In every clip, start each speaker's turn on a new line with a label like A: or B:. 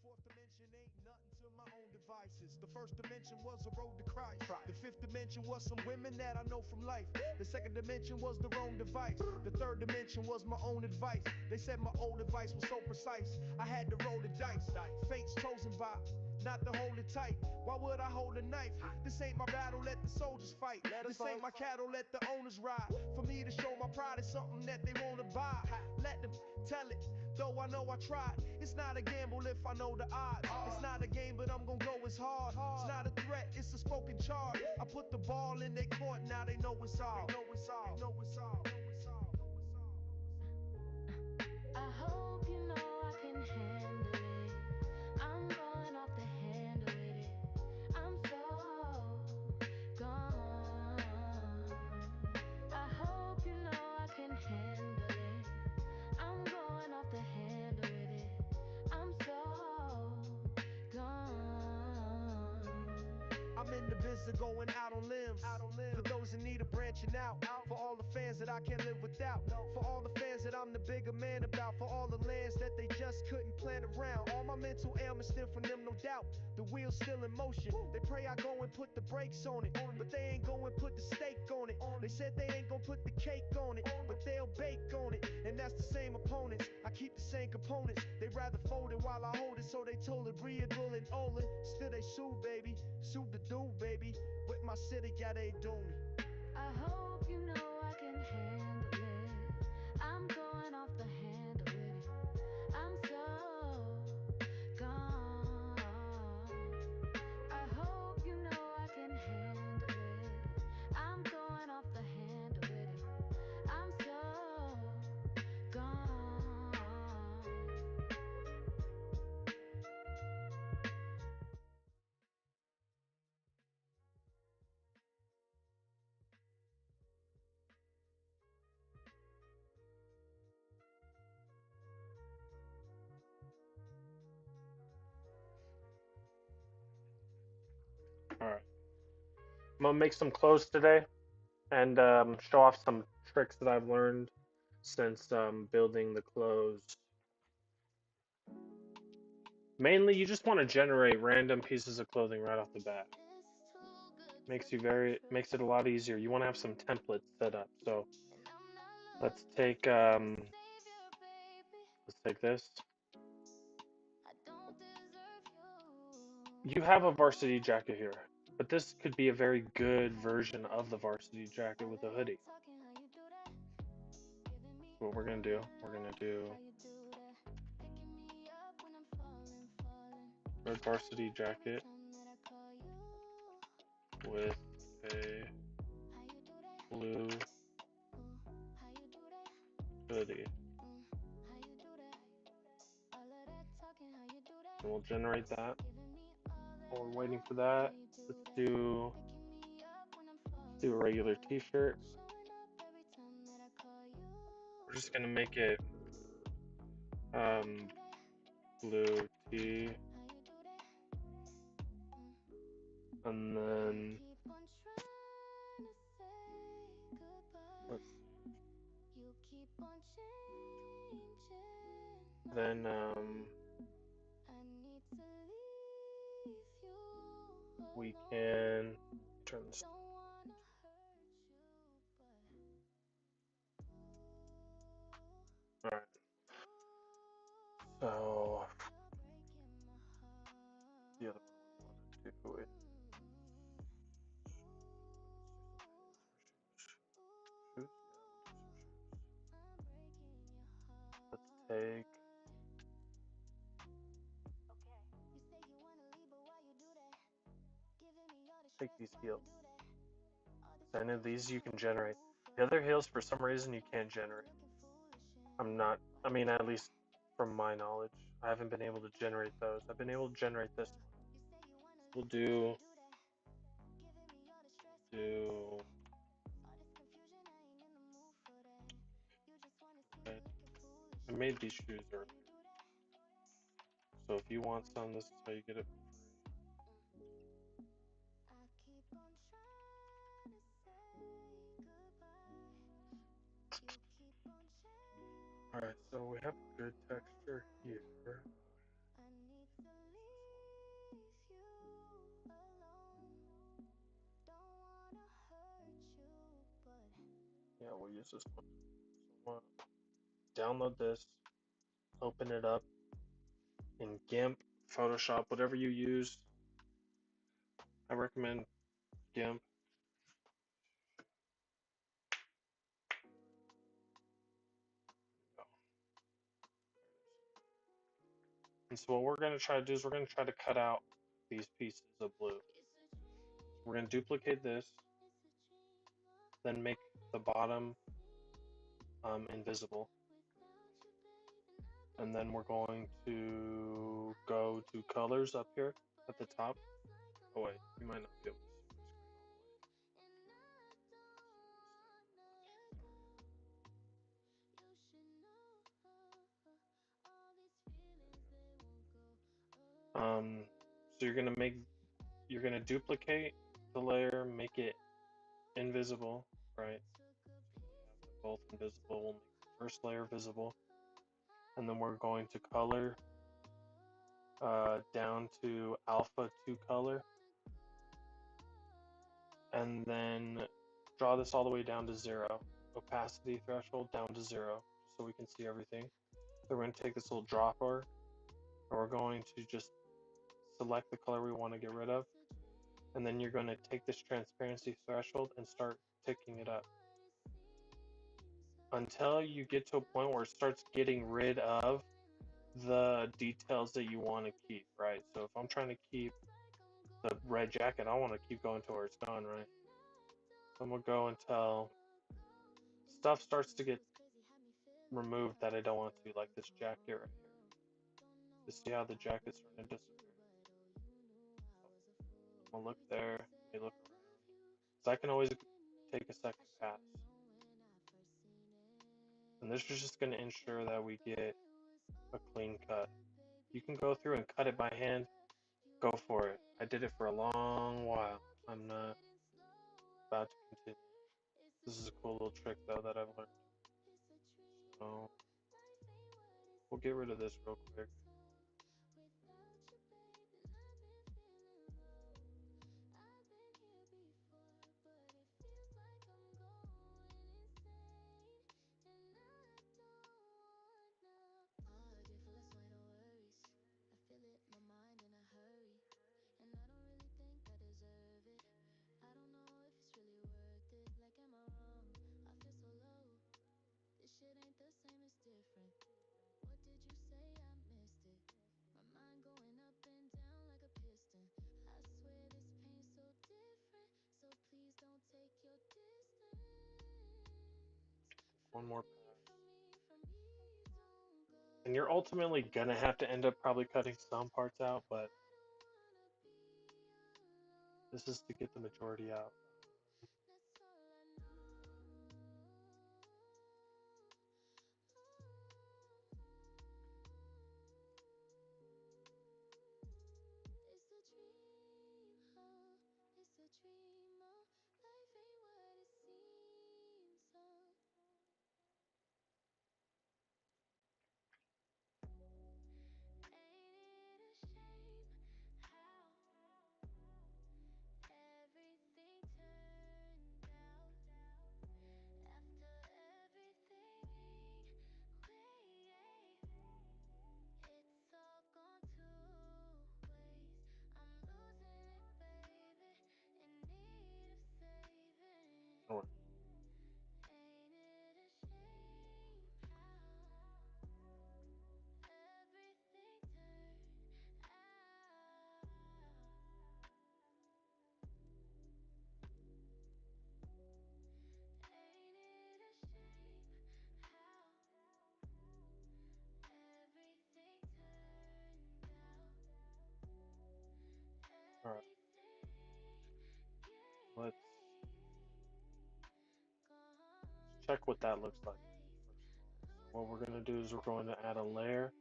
A: fourth dimension ain't nothing to my own devices. The first dimension was a road to Christ. The fifth dimension was some women that I know from life. The second dimension was the wrong device. The third dimension was my own advice. They said my old advice was so precise. I had to roll the dice. Fate's chosen by not to hold it tight. Why would I hold a knife? This ain't my battle, let the soldiers fight. This ain't my cattle, let the owners ride. For me to show my pride is something that they wanna buy. Let them tell it, though I know I tried. It's not a gamble if I know the odds. It's not a game, but I'm gonna go as hard. It's not a threat, it's a spoken charge. I put the ball in their court, now they know it's all. Know it's all. Know it's all.
B: I hope you know I can handle it. I'm going off the handle with it. I'm so gone. I hope you know I can handle it. I'm going off the handle with it. I'm so gone.
A: I'm in the business of going out on limbs. For those in need of branching out. For all the fans that I can't live without. For all the fans that I'm the bigger man about. For all the lands that they just couldn't plan around. All my mental ailments stem from them, no doubt. The wheel's still in motion. They pray I go and put the brakes on it. But they ain't go and put the steak on it. They said they ain't gonna put the cake on it. But they'll bake on it. And that's the same opponents. I keep the same components. They rather fold it while I hold it. So they told it, Breedle and Olin. Still they sue, baby. Sue the dude, baby. With my city, got they do me.
B: I hope you know I can handle it. I'm going off the handle with it. I'm so gone. I hope you know I can handle it. I'm going off the handle with it. I'm so gone.
C: All right. I'm gonna make some clothes today and show off some tricks that I've learned since building the clothes. Mainly, you just want to generate random pieces of clothing right off the bat. Makes it a lot easier. You want to have some templates set up. So let's take this. You have a varsity jacket here, but this could be a very good version of the varsity jacket with a hoodie. What we're gonna do red varsity jacket with a blue hoodie. And we'll generate that. While we're waiting for that, let's do a regular t-shirt. We're just gonna make it um, blue tee, and let's, then we can turn this. All right. So the other one we want to do is shoes. Let's take these heels. So I know these you can generate. The other heels, for some reason, you can't generate. I mean, at least from my knowledge, I haven't been able to generate those. I've been able to generate this one. We'll do. Okay. I made these shoes earlier. So if you want some, this is how you get it. Alright, so we have good texture here. Yeah, we'll use this one. So, download this, open it up in GIMP, Photoshop, whatever you use. I recommend GIMP. And so what we're going to try to do is we're going to try to cut out these pieces of blue. We're going to duplicate this, then make the bottom invisible. And then we're going to go to colors up here at the top. Oh wait, you might not be able to see my screen all the way. So you're gonna duplicate the layer, make it invisible, right? Both invisible. We'll make the first layer visible, and then we're going to color down to alpha 2 color, and then draw this all the way down to 0. Opacity threshold down to 0, so we can see everything. So we're going to take this little dropper, and we're going to just select the color we want to get rid of, and then you're going to take this transparency threshold and start ticking it up until you get to a point where it starts getting rid of the details that you want to keep, right? So if I'm trying to keep the red jacket, I want to keep going to where it's gone, right? So I'm going to go until stuff starts to get removed that I don't want to, like this jacket right here. You see how the jacket's starting to disappear? So I'm going to look there, let me look around. So I can always take a second pass. And this is just going to ensure that we get a clean cut. You can go through and cut it by hand. Go for it. I did it for a long while. I'm not about to continue. This is a cool little trick though that I've learned. So we'll get rid of this real quick. One more pass. And you're ultimately gonna have to end up probably cutting some parts out, but this is to get the majority out. Or alright. Let's check what that looks like. So what we're gonna do is we're going to add a layer.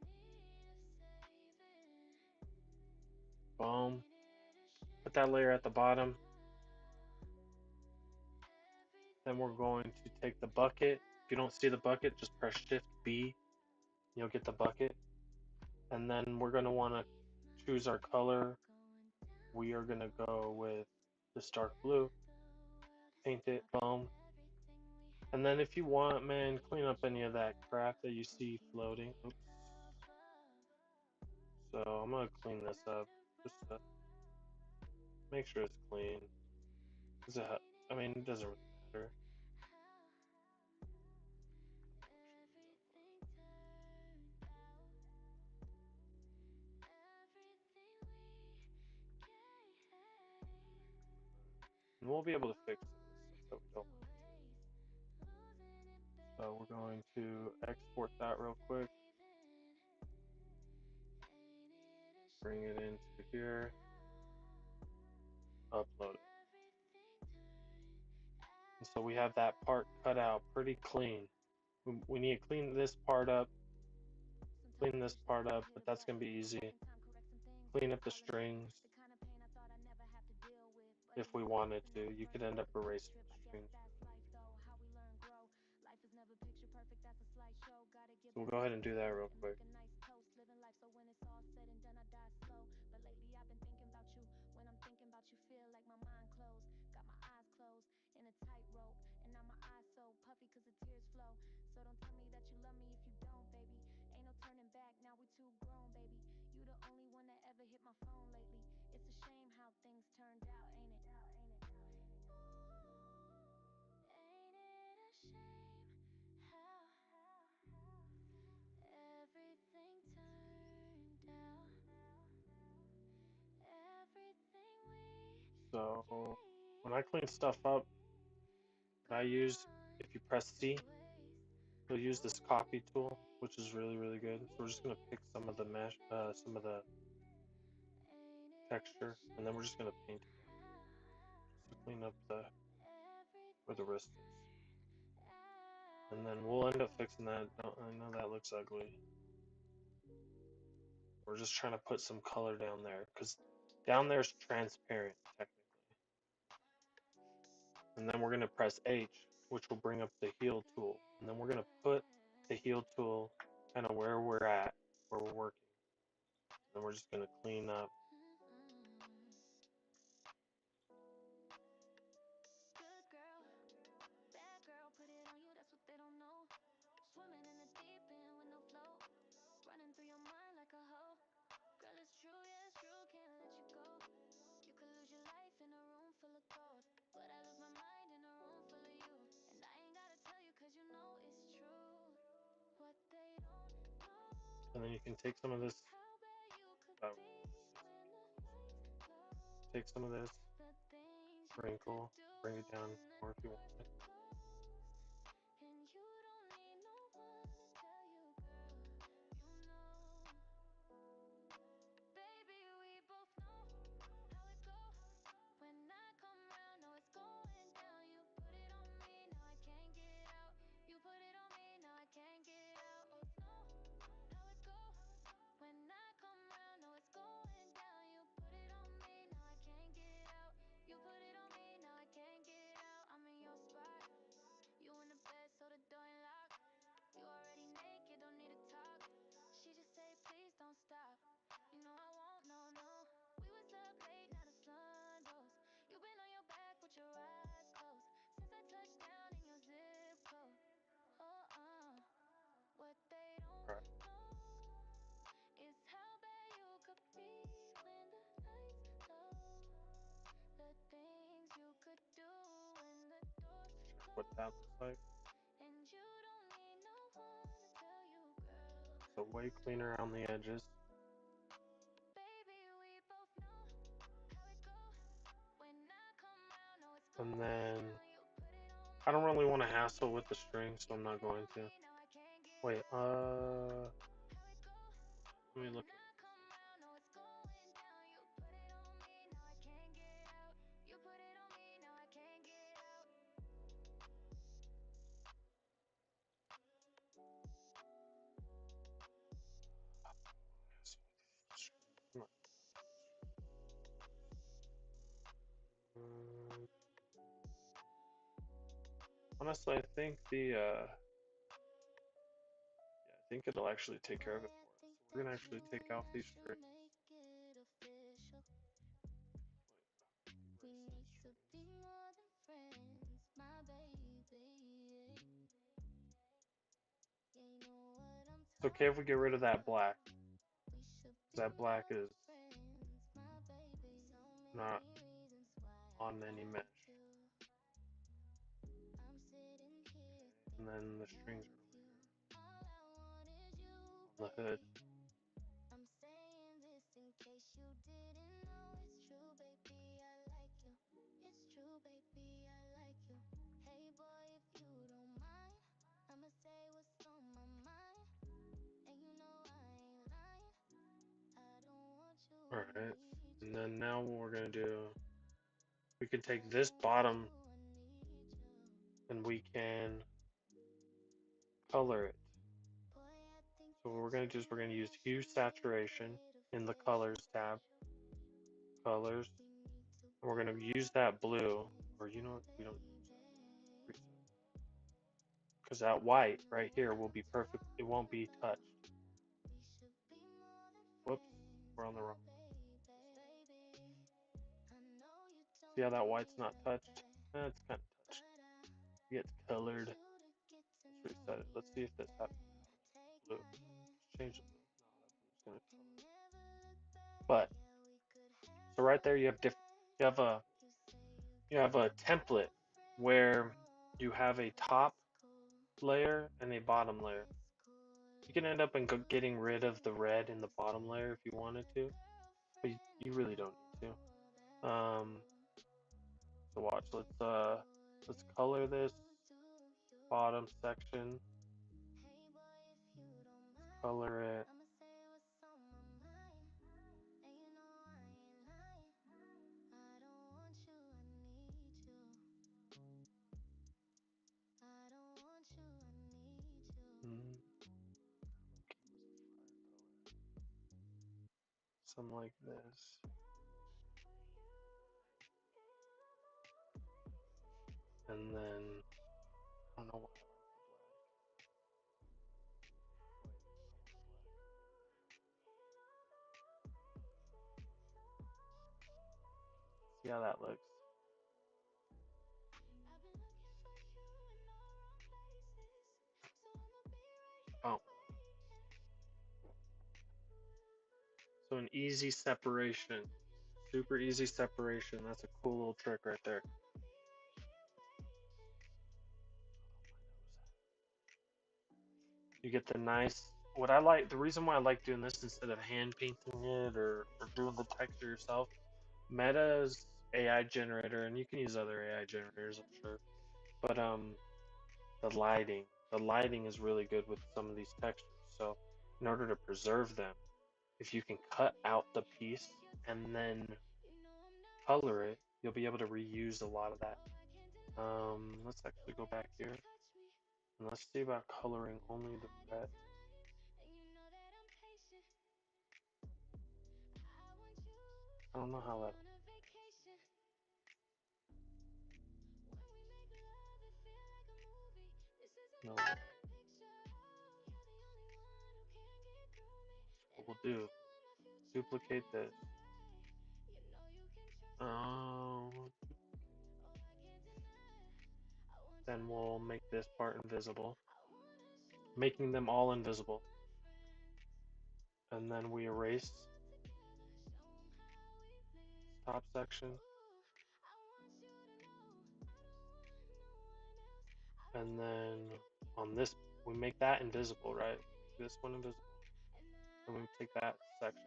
C: Boom. Put that layer at the bottom. Then we're going to take the bucket. If you don't see the bucket, just press Shift B. You'll get the bucket. And then we're going to want to choose our color. We are going to go with this dark blue. Paint it. Boom. And then if you want, man, clean up any of that crap that you see floating. Oops. So I'm gonna clean this up. Just make sure it's clean. I mean, it doesn't really matter. And we'll be able to fix some of the stuff that we don't like. So we're going to export that real quick. Bring it into here. Upload it. And so we have that part cut out pretty clean. We need to clean this part up. Clean this part up, but that's gonna be easy. Clean up the strings. If we wanted to, you could end up erasing the strings. So we'll go ahead and do that real quick. So when I clean stuff up, what I use, if you press C, you'll use this copy tool, which is really, really good. So we're just gonna pick some of the mesh, some of the texture, and then we're just gonna paint it just to clean up where the wrist is. And then we'll end up fixing that. I know that looks ugly. We're just trying to put some color down there, because down there is transparent, technically. And then we're going to press H, which will bring up the heal tool. And then we're going to put the heal tool kind of where we're at, where we're working. And then we're just going to clean up. And then you can take some of this. Take some of this wrinkle, bring it down more if you want it. Right. What that looks like. So way cleaner on the edges. And then I don't really want to hassle with the string, so I'm not going to. Wait, let me look. Honestly, I think I think it'll actually take care of it for us. So we're gonna actually take off these strings. It's okay if we get rid of that black. That black is not on any mesh. And then the strings are on the hood. Alright, and then now what we're gonna do, we can take this bottom and we can color it. So what we're gonna do is we're gonna use hue saturation in the colors tab, colors, and we're gonna use that blue, or you know what, we don't use that, because that white right here will be perfect, it won't be touched. Whoops, we're on the wrong. See how that white's not touched? It's kind of touched. It gets colored. Let's reset it. Let's see if this happens. Blue. Let's change the blue. No, that one's gonna color. But so right there you have different. You have a template where you have a top layer and a bottom layer. You can end up getting rid of the red in the bottom layer if you wanted to, but you really don't need to. So watch. Let's color this bottom section. Color it. Something like this. And then I don't know why I like the black. See how that looks. Oh. So an easy separation. Super easy separation. That's a cool little trick right there. You get the nice, what I like, the reason why I like doing this instead of hand painting it or doing the texture yourself, Meta's AI generator, and you can use other AI generators, I'm sure, but the lighting is really good with some of these textures. So in order to preserve them, if you can cut out the piece and then color it, you'll be able to reuse a lot of that. Let's actually go back here and let's see about coloring only the red. I don't know how that. No. What we'll do, duplicate this. Then we'll make this part invisible, making them all invisible. And then we erase top section. And then on this, we make that invisible, right? This one invisible. And we take that section,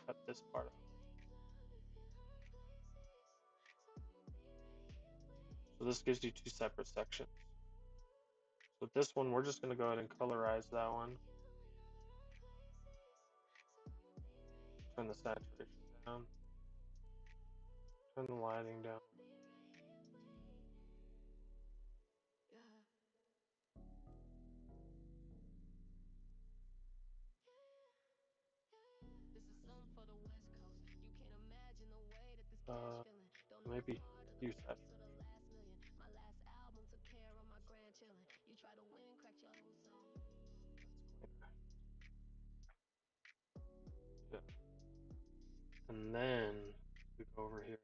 C: cut this part out. So this gives you two separate sections. So this one, we're just going to go ahead and colorize that one. Turn the saturation down. Turn the lighting down. Maybe hue saturation. Yeah. And then we go over here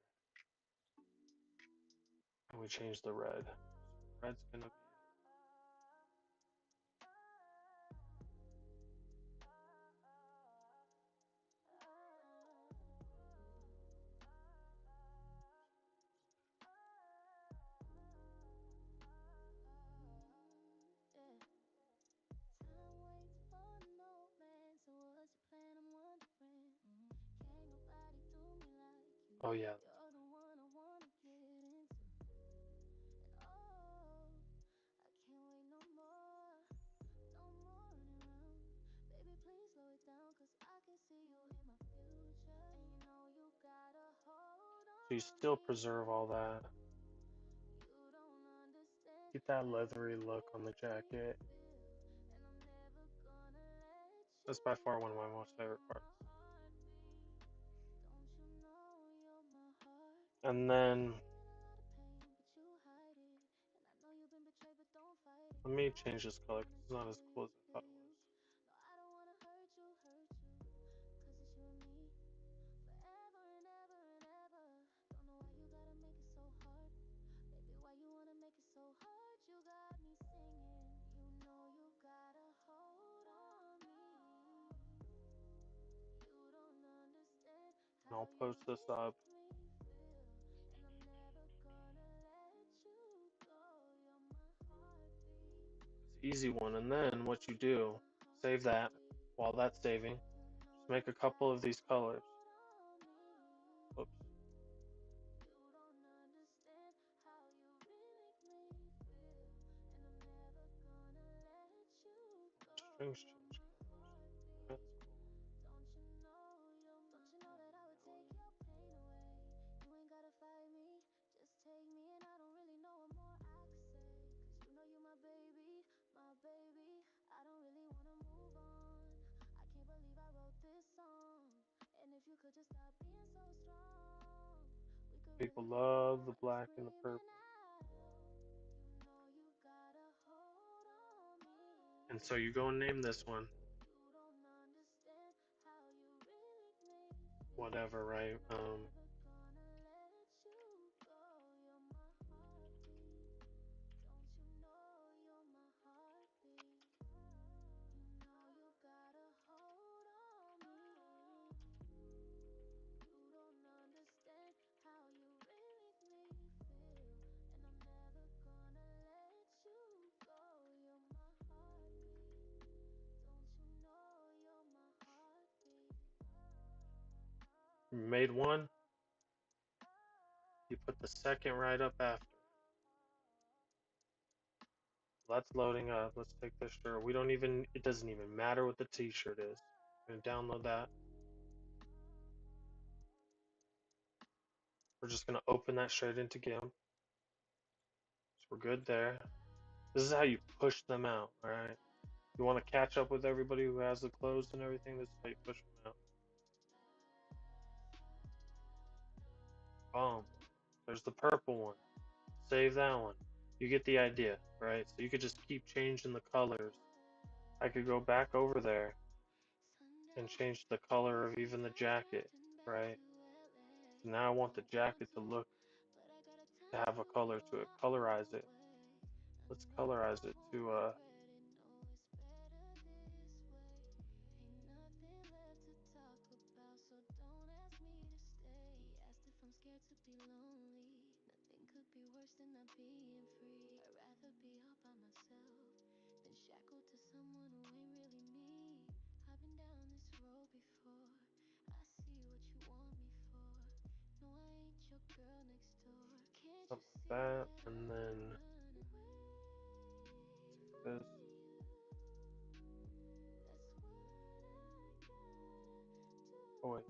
C: and we change the red. Red's gonna be Oh yeah.
B: You're the one I wanna get into. And oh, I can't wait no more. No more running around. Baby, please slow it down, cause I can see you in my future. And you know you gotta hold
C: So you
B: on
C: still
B: me.
C: preserve all that.
B: You don't understand
C: Keep that
B: how you
C: leathery look on the
B: really
C: jacket.
B: feel. And I'm never gonna let you
C: That's by far one of
B: go.
C: my most favorite
B: You're
C: parts.
B: my heartbeat. Don't you know you're my heartbeat?
C: And then
B: You in a lot of pain, but you hide it. And I know you've been betrayed, but don't fight it.
C: let me
B: I
C: change this
B: just
C: color because
B: wanna
C: it's not
B: kill
C: as
B: you,
C: cool as I thought
B: kill
C: it
B: you.
C: was.
B: No, I don't wanna hurt you, cause it's you and me. Forever and ever and ever. Don't know why you gotta make it so hard. Baby, why you wanna make it so hard? You got me singing. You know you gotta hold on me. You don't understand
C: And
B: how
C: I'll
B: you
C: post this up.
B: make me feel. And I'm never gonna let you go. You're my heartbeat.
C: It's an easy one. And then what you
B: You're
C: do,
B: my
C: save that.
B: heartbeat.
C: While that's saving,
B: You know
C: just make
B: you
C: a couple of
B: gotta
C: these colors.
B: hold on me.
C: Oops.
B: You don't understand how you really make me feel. And I'm never gonna let you go.
C: Strings
B: You're
C: change
B: my
C: colors. That's
B: heartbeat.
C: cool.
B: Don't you know that I would take your pain away? You ain't gotta fight me, just take me. And I don't really know what more I could say. Cause you know you're my baby, my baby. I don't really wanna move on. I can't believe I wrote this song. And if you could just stop being so strong, we could
C: People
B: really let
C: love the
B: go and
C: black and the
B: scream it
C: purple.
B: out. You know you gotta hold on
C: And
B: me.
C: so you go and name this one.
B: You don't understand how you really make me feel.
C: Whatever, right?
B: And I'm never gonna let you go. You're my heartbeat. Don't you know you're my heartbeat? You know you gotta hold on me. You don't understand how you really make me feel. And I'm never gonna let you go. You're my heartbeat. Don't you know you're my heartbeat?
C: Made one, you put the second right up after. That's loading up. Let's take this shirt. We don't even, it doesn't even matter what the t-shirt is. I'm gonna download that. We're just gonna open that straight into GIMP. So we're good there. This is how you push them out, alright? You want to catch up with everybody who has the clothes and everything, this is how you push them out. Boom. There's the purple one. Save that one. You get the idea, right? So you could just keep changing the colors. I could go back over there and change the color of even the jacket, right? So now I want the jacket to look, to have a color to it. Colorize it. Let's colorize it to
B: Ain't nothing left to talk about, so don't ask me to stay. He asked if I'm scared to be lonely. Nothing could be worse than not being free. I'd rather be all by myself than shackled to someone who ain't really me. I've been down this road before. I see what you want me for. No, I ain't your girl next door. Can't you
C: something like
B: see
C: that,
B: that
C: and
B: I'm
C: then
B: running away
C: this.
B: from you? That's what I gotta do.
C: Oh wait,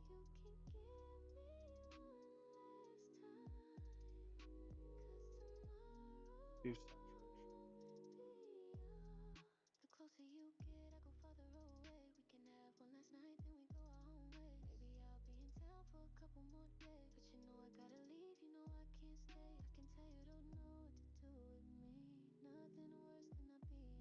B: You can give me one last time. 'Cause tomorrow
C: hue saturation.
B: won't be yours. The closer you get, I go farther away. We can have one last night, then we go our own ways. Maybe I'll be in town for a couple more days. But you know I gotta leave, you know I can't stay. I can tell you don't know what to do with me. Nothing worse than not being free.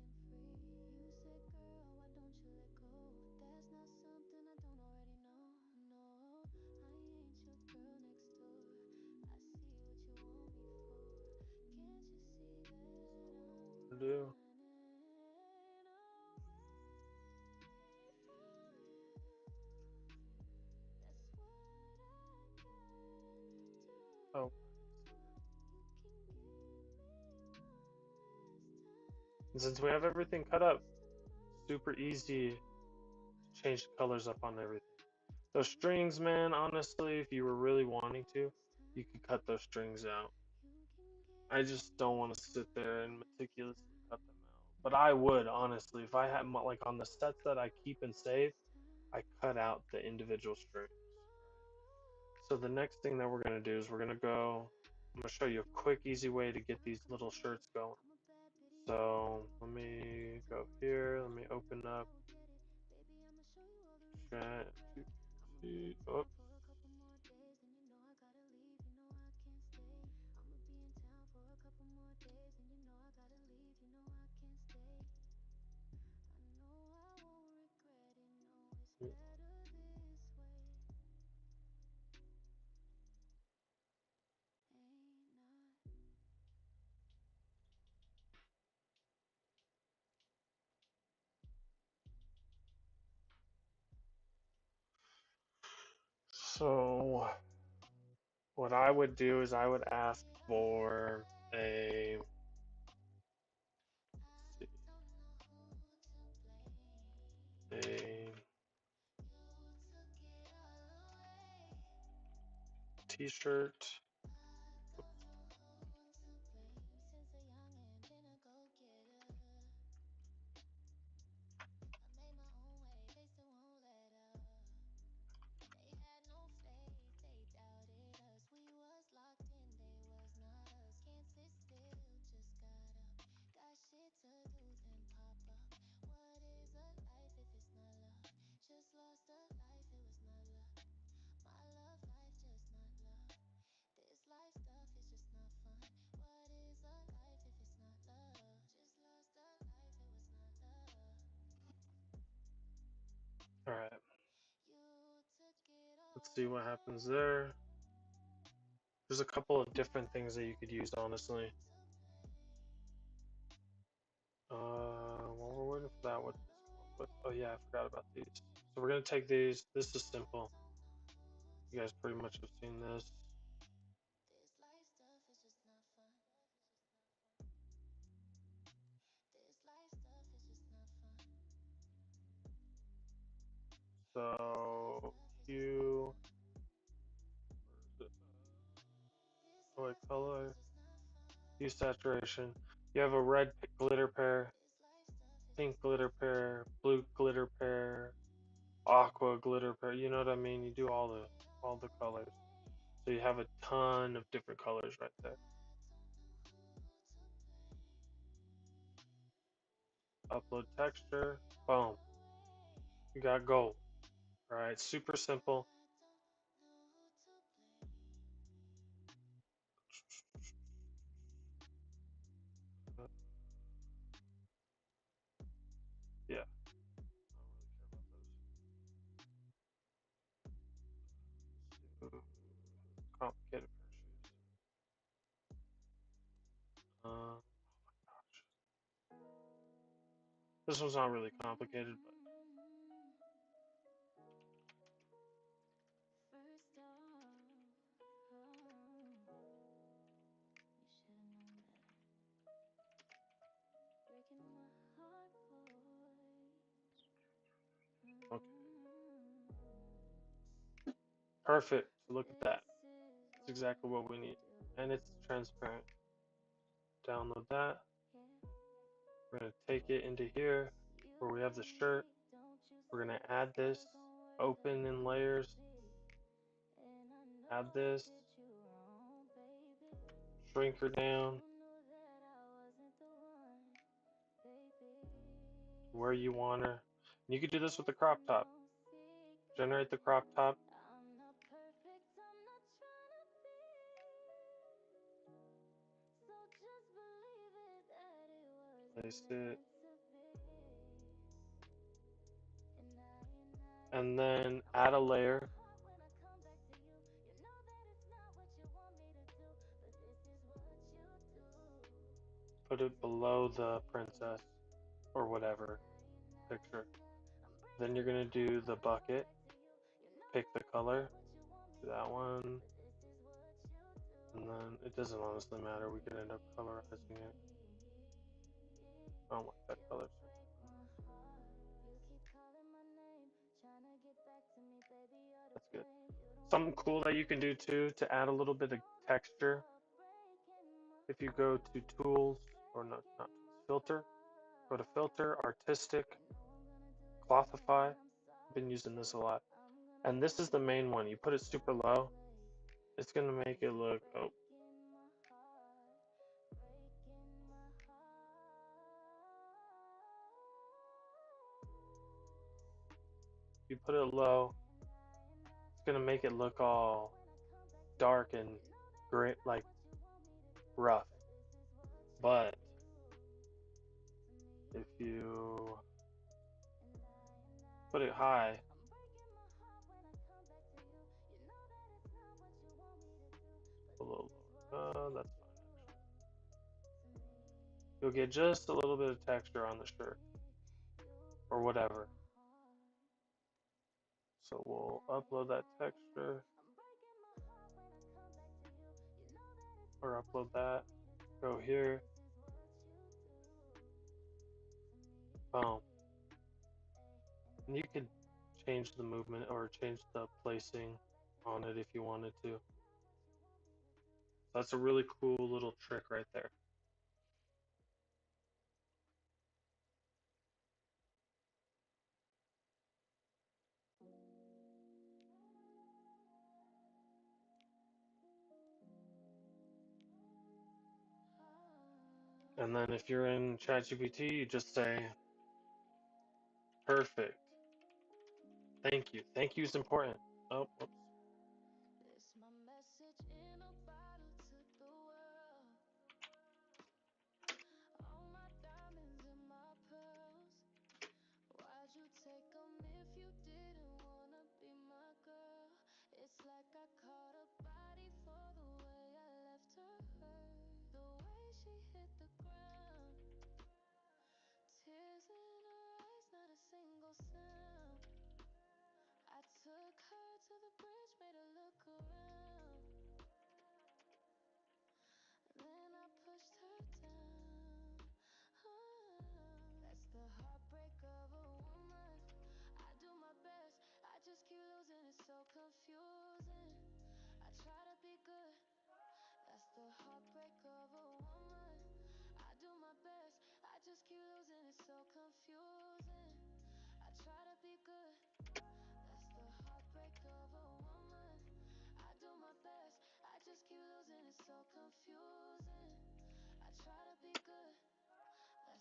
B: You said, girl, why don't you let go? But that's not something I don't already know. No, I ain't your girl next door. I see what you want me for. Can't you see that I'm
C: Do
B: running away from you? That's what I gotta do.
C: oh,
B: You can give me one last time.
C: and since we have everything cut up,
B: 'Cause tomorrow
C: super easy to change the colors up on everything. Those strings, man, honestly, if you were really wanting to, you could cut those strings out. I just don't want to sit there and meticulously cut them out. But I would, honestly, if I had like on the sets that I keep and save, I cut out the individual strings. So the next thing that we're gonna do is I'm gonna show you a quick, easy way to get these little shirts going. So let me go here. Let me open up. Oops. So what I would do is I would ask for a a t-shirt. All right. Let's see what happens there. There's a couple of different things that you could use, honestly. While we're waiting for that, what does this come up with? Oh yeah, I forgot about these. So we're gonna take these. This is simple. You guys pretty much have seen this. So hue, white color, hue saturation. You have a red glitter pair, pink glitter pair, blue glitter pair, aqua glitter pair. You know what I mean? You do all the colors. So you have a ton of different colors right there. Upload texture. Boom. You got gold. All right, super simple. Yeah, I don't really care about those. Complicated pair of shoes. Oh my gosh. This one's not really complicated, but okay. Perfect. Look at that. That's exactly what we need. And it's transparent. Download that. We're going to take it into here where we have the shirt. We're going to add this. Open in layers. Add this. Shrink her down where you want her. And you could do this with the crop top. Generate the crop top. Place it. And then add a layer. Put it below the princess or whatever picture. Then you're going to do the bucket. Pick the color. Do that one. And then it doesn't honestly matter. We could end up colorizing it. I don't like that color. Something cool that you can do too to add a little bit of texture. If you go to tools, or not tools, filter, go to filter, artistic, clothify. I've been using this a lot. And this is the main one. You put it super low, it's gonna make it look, oh, you put it low, it's gonna make it look all dark and gray, like rough. But if you put it high, a little lower, that's fine. You'll get just a little bit of texture on the shirt or whatever. So we'll upload that texture or upload that. Go here. Boom. And you could change the movement or change the placing on it if you wanted to. That's a really cool little trick right there. And then if you're in ChatGPT, you just say, perfect. Thank you. Thank you is important. Oh, whoops.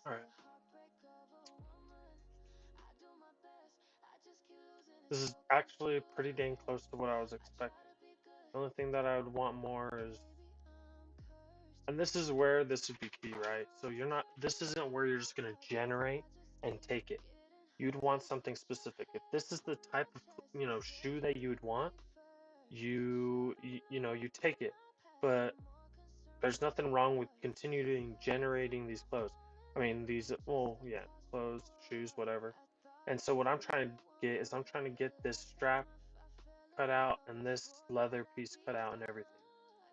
C: All right. This is actually pretty dang close to what I was expecting. The only thing that I would want more is, and this is where this would be key, right? So you're not, this isn't where you're just gonna generate and take it. You'd want something specific. If this is the type of, shoe that you would want, you take it. But there's nothing wrong with continuing generating these clothes. I mean, these, well, yeah, clothes, shoes, whatever. And so what I'm trying to get is I'm trying to get this strap cut out and this leather piece cut out and everything.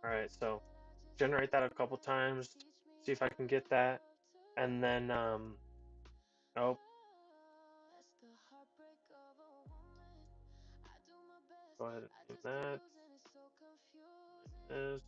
C: All right, so generate that a couple times, see if I can get that, and then oh, go ahead and name that is.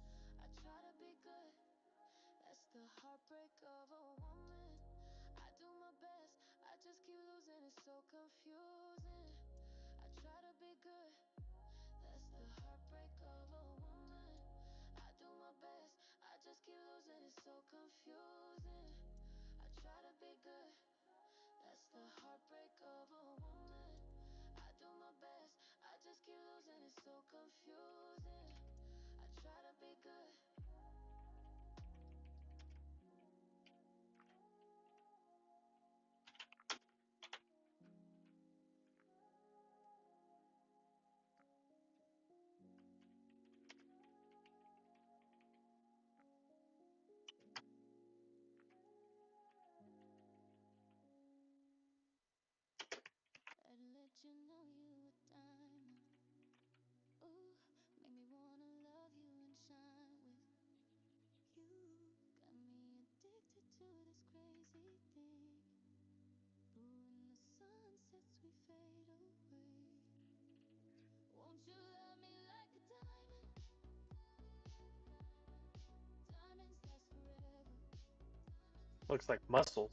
C: Looks like muscles.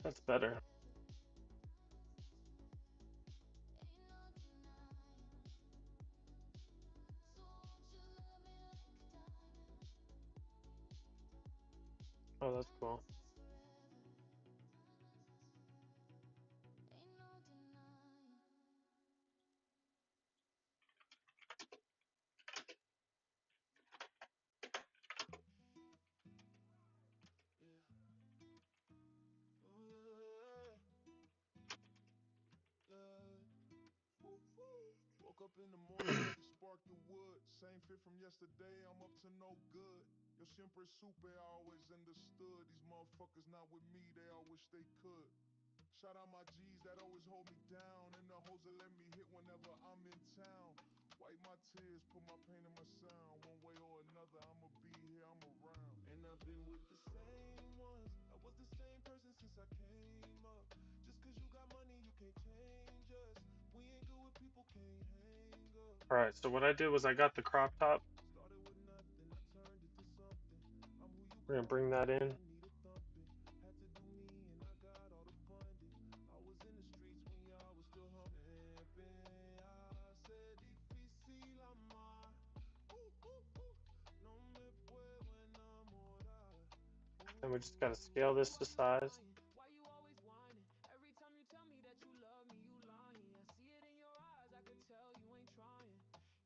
C: That's better. Oh, that's cool.
A: Woke up in the morning like a spark the wood. Same fit from yesterday, I'm up to no good. Yo siempre supe, I always understood. These motherfuckers not with me, they all wish they could. Shout out my G's that always hold me down, and the hoes that let me hit whenever I'm in town. Wipe my tears, put my pain in my sound. One way or another, I'ma be here, I'm around. And I've been with the same ones. I was the same person since I came up. Just cause you got money, you can't change us. We ain't good with people, can't hang up.
C: Alright, so what I did was I got the crop top.
A: Started with nothing, I turned it to something. I'm who you
C: We're gonna
A: call
C: bring that
A: when
C: in.
A: you need a thumping. Had to do me and I got all the funding. I was in the streets when y'all was still humping. Hace difícil amar. No me puedo enamorar.
C: And we just gotta scale this to size.
A: Why you always whining? Every time you tell me that you love me, you lying. I see it in your eyes, I could tell you ain't trying.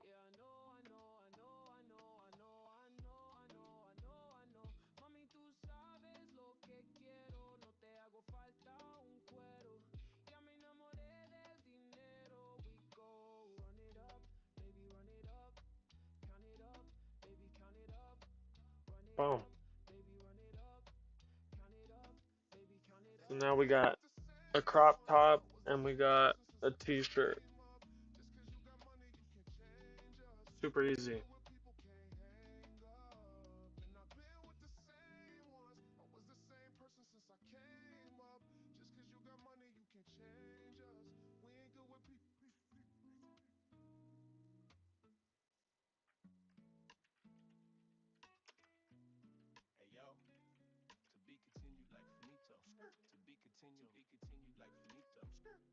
A: Yeah, I know, I know, I know, I know, I know, I know, I know, I know, I know. Mami, tú sabes lo que quiero. No te hago falta un cuero. Ya me enamoré del dinero. We go, run it up, baby, run it up. Count it up, baby, count it up. Run it
C: Boom.
A: up, baby, run it up. Count it up, baby, count it
C: So
A: up.
C: now we got a crop top and we got a t-shirt. Super easy.
A: Hey yo, to be continued like finito. To be continued like finito.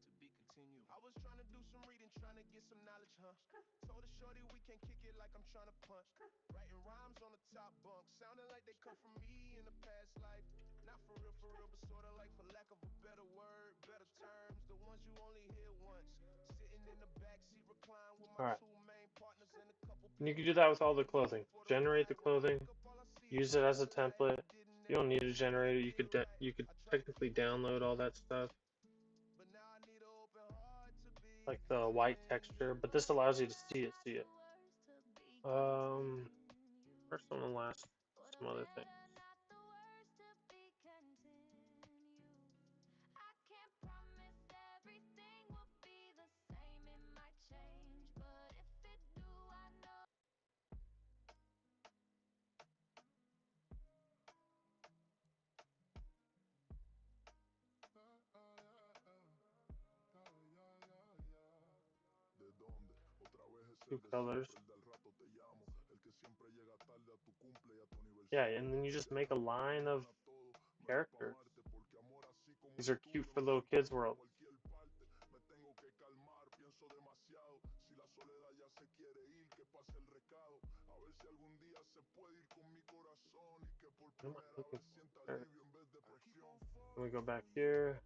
A: To be continued. I was trying to do some reading, trying to get some knowledge, huh? Told a shorty we can kick it like I'm trying to punch. Writing rhymes on the top bunk, sounding like they come from me in the past life. Not for real, but sorta like for lack of a better word, better terms. The ones you only hear once. Sitting in the backseat, recline with my
C: Alright.
A: two main partners and a couple
C: And you can
A: people
C: do that with all the clothing. Generate the clothing, use it as a template. You don't need to generate it. You could technically download all that stuff, like the white texture, but this allows you to see it. First one and last, some other things.
A: The Don
C: two colors. Yeah, and then you just make a line of characters. These are cute for little kids' world. What am I looking for? There. Let me go back here.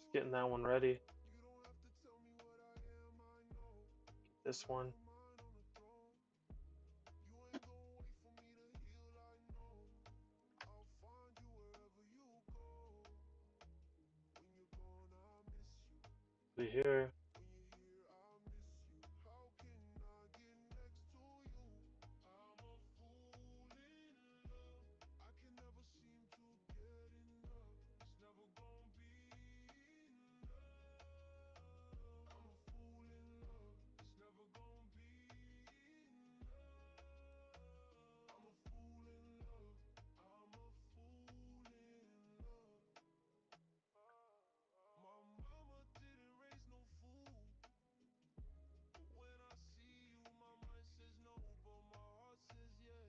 C: Just getting that one ready. This one. Be here.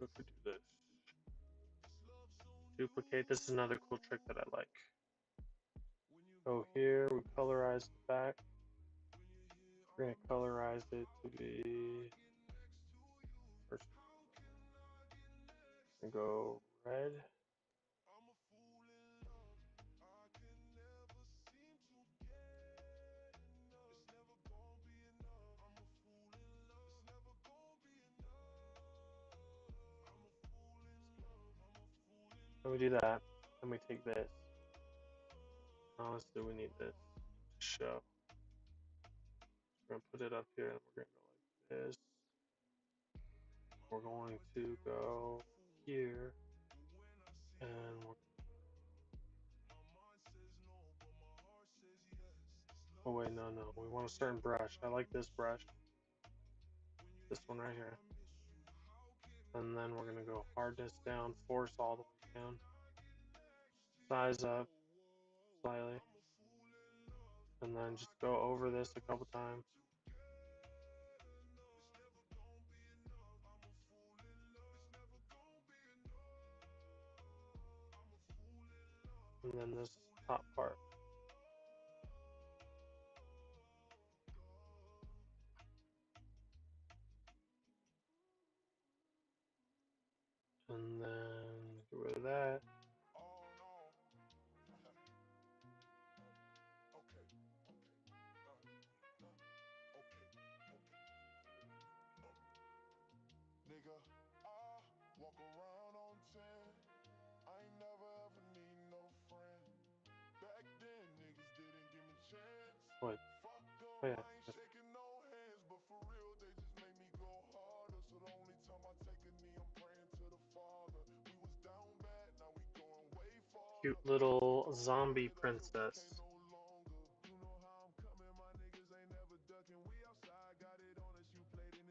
C: We could do this. Duplicate. This is another cool trick that I like. Go here. We colorize the back. We're gonna colorize it to be first. And go red. Then we do that. Then we take this. Honestly, we need this to show. We're gonna put it up here, and we're gonna go like this. We're going to go here, and we're. Oh wait, no, no. We want a certain brush. I like this brush. This one right here. And then we're gonna go hardness down, force all the way down, size up slightly, and then just go over this a couple times. And then this top part. And then get rid of that.
A: Nigga, I walk around on 10. I ain't never ever need no friend. Back then, niggas didn't give me chance.
C: What?
A: Fuck them,
C: Oh yeah.
A: I ain't shaking no hands, but for real, they just make me go harder. So the only time I take a knee, I'm praying to the Father. We was down bad, now we going way farther.
C: Cute little zombie princess.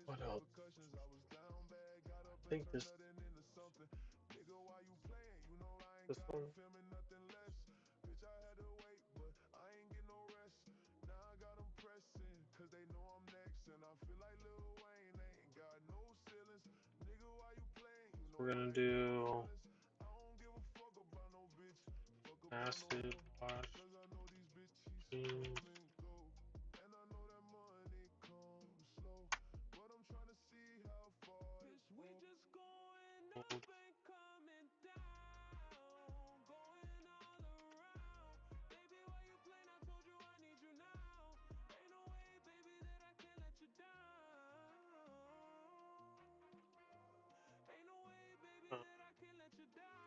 C: What else? I think this one. We're gonna do acid wash jeans.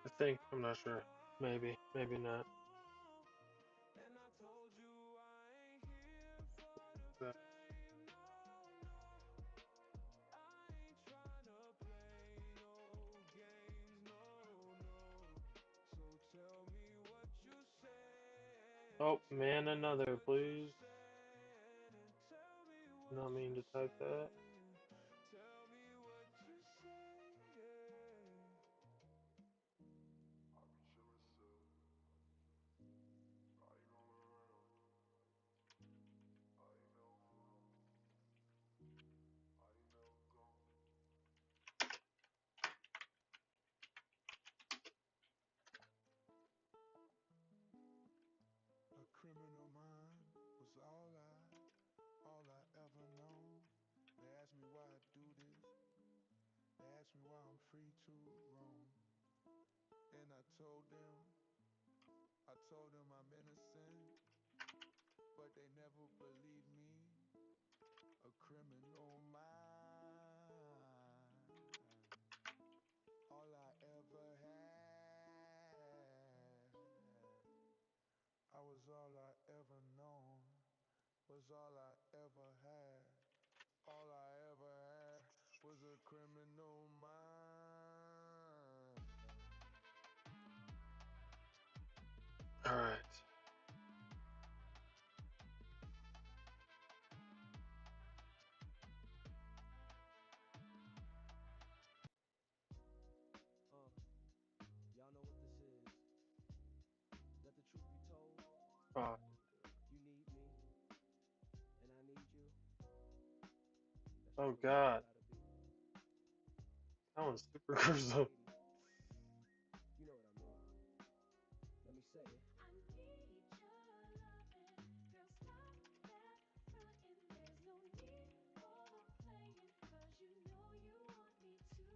C: I think, I'm not sure. Maybe, maybe not. That. Oh man, another, please. Not mean to type that.
A: told them I'm innocent, but they never believed me. A criminal mind. All I ever had. I was all I ever known. Was all I ever had. All I ever had was a criminal mind.
C: All right.
A: Y'all know what this is. Let the truth be told.
C: Oh,
A: You need me, and I need you. That's
C: oh
A: just the way it's
C: God,
A: gotta be.
C: that one's super gruesome.
A: You know what I mean. Let me say it.
B: I need your loving, girl. Stop that frontin'. There's no need for the playing, 'cause you know you want me to.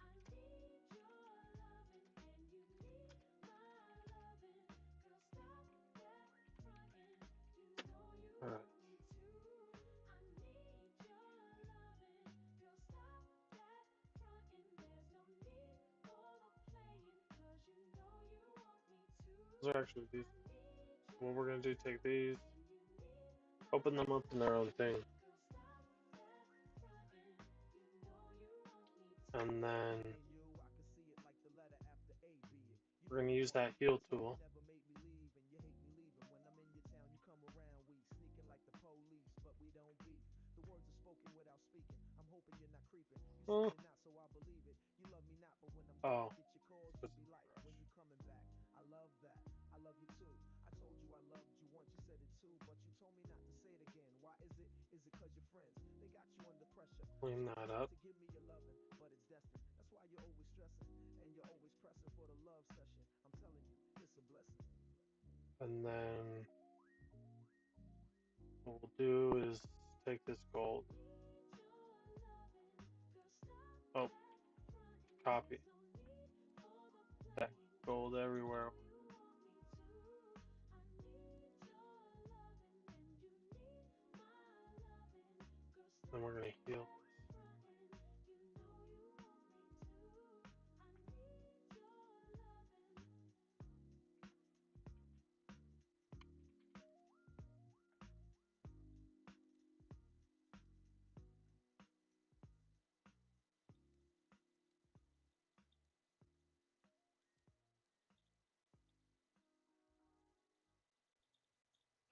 B: I need your loving, and you need my loving, girl. Stop that frontin'. You know you
C: All right.
B: want me to. I need your loving, girl. Stop that frontin'. There's no need for the playing, 'cause you know you want me to.
C: Those are actually decent. What we're gonna do, take these, open them up in their own thing, and then we're gonna use that heal tool. Oh, oh.
A: I love that. I love you too. I told you I loved you once, you said it too, but you told me not to say it again. Why is it? Is it 'cause you're friends? They got you under pressure.
C: Clean that up.
A: To give me your loving, but it's destined. That's why you're always stressing, and you're always pressing for the love session. I'm telling you, it's a blessing.
C: And then what we'll do is take this gold. Oh, copy that gold everywhere. Then we're gonna heal this.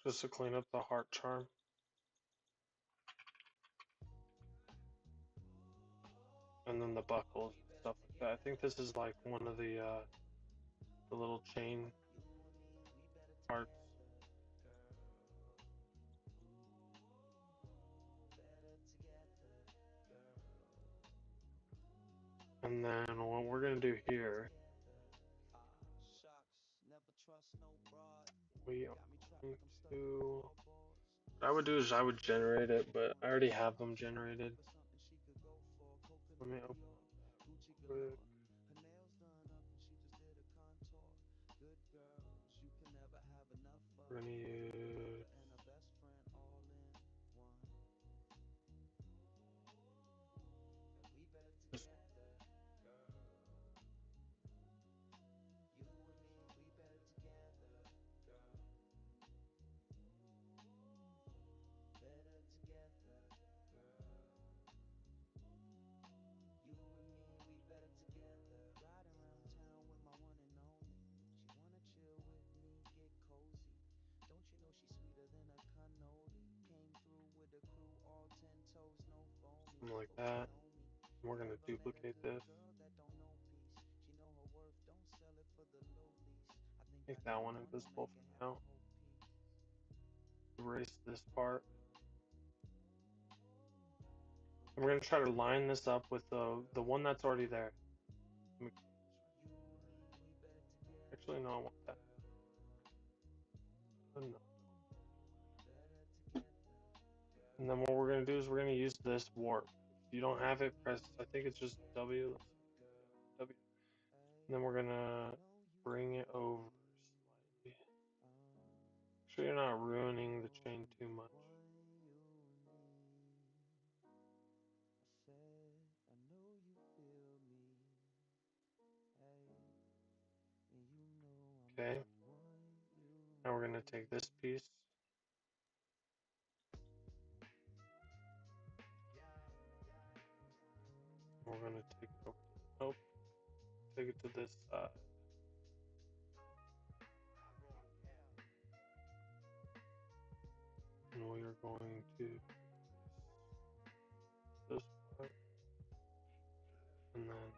C: Just to clean up the heart charm. And then the buckles and stuff like that. I think this is like one of the little chain parts. And then what we're gonna do here, we are going to. What I would do is I would generate it, but I already have them generated. Let me open up that quick. We're gonna use this. Something like that. And we're gonna duplicate this. Make that one invisible for now. Erase this part. And we're gonna try to line this up with the one that's already there. Actually, no, I want that. No. And then what we're gonna do is we're gonna use this warp. If you don't have it, press. I think it's just W. W. And then we're gonna bring it over slightly. Sure you're not ruining the chain too much. Okay. Now we're gonna take this piece. We're gonna take it over to nope. Take it to this side. And we are going to this part. And then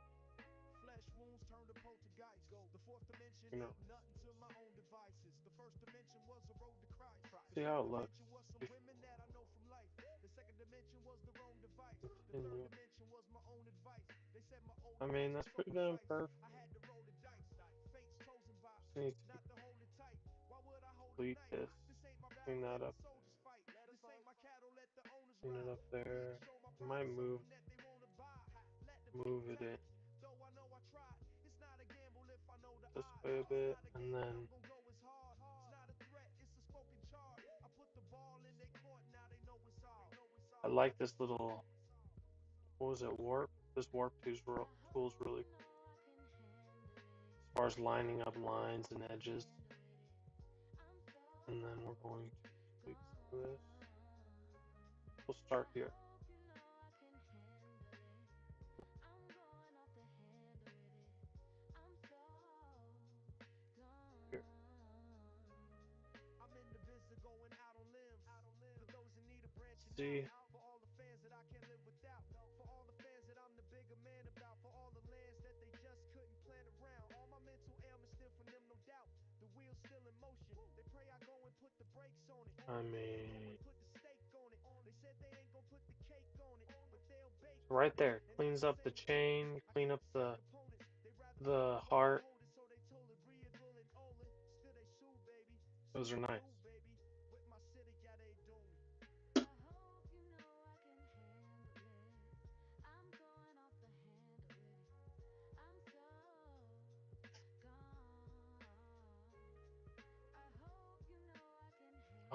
A: Flesh wounds turn to poltergeist. The fourth dimension
C: you know,
A: ain't nothing to my own devices. The first dimension was a road to Christ.
C: see
A: The
C: how
A: fifth
C: it looks.
A: dimension was some women that I know from life. The second dimension was the wrong device. The
C: Continue.
A: third dimension was my own advice. They said my old
C: I mean, that's pretty damn perfect.
A: I had to roll the dice. Fate's chosen by
C: Just need to
A: not to hold it tight. Why would I hold
C: complete
A: it
C: this.
A: This ain't my
C: Clean
A: battle,
C: that
A: let
C: up.
A: the soldiers fight. This ain't my cattle, let the owners
C: Clean it
A: ride.
C: up there.
A: Show my
C: I might
A: pride,
C: move
A: something that they wanna buy. Let the
C: move it in
A: though I know I tried. It's not a gamble if I know the
C: this
A: odds.
C: way a bit,
A: It's not a
C: and
A: game
C: then
A: I'm gonna go as hard. It's not a threat, it's a spoken charge. I put the ball in their court, now they know it's all.
C: I like this little, what was it, warp? This warp tool's really cool. As far as lining up lines and edges. And then we're going to tweak some of this. We'll start here. Here.
A: I'm in the business of going out on limbs. For those in need of branching
C: See,
A: out. For all the fans that I can't live without. For all the fans that I'm the bigger man about. For all the lands that they just couldn't plan around. All my mental ailments still from them, no doubt. The wheel's still in motion. They pray I go and put the brakes on it.
C: I mean,
A: Put the stake on it. They said they ain't gonna put the cake on it, but they'll bake
C: right there, cleans up the chain, clean up the heart. Those are nice.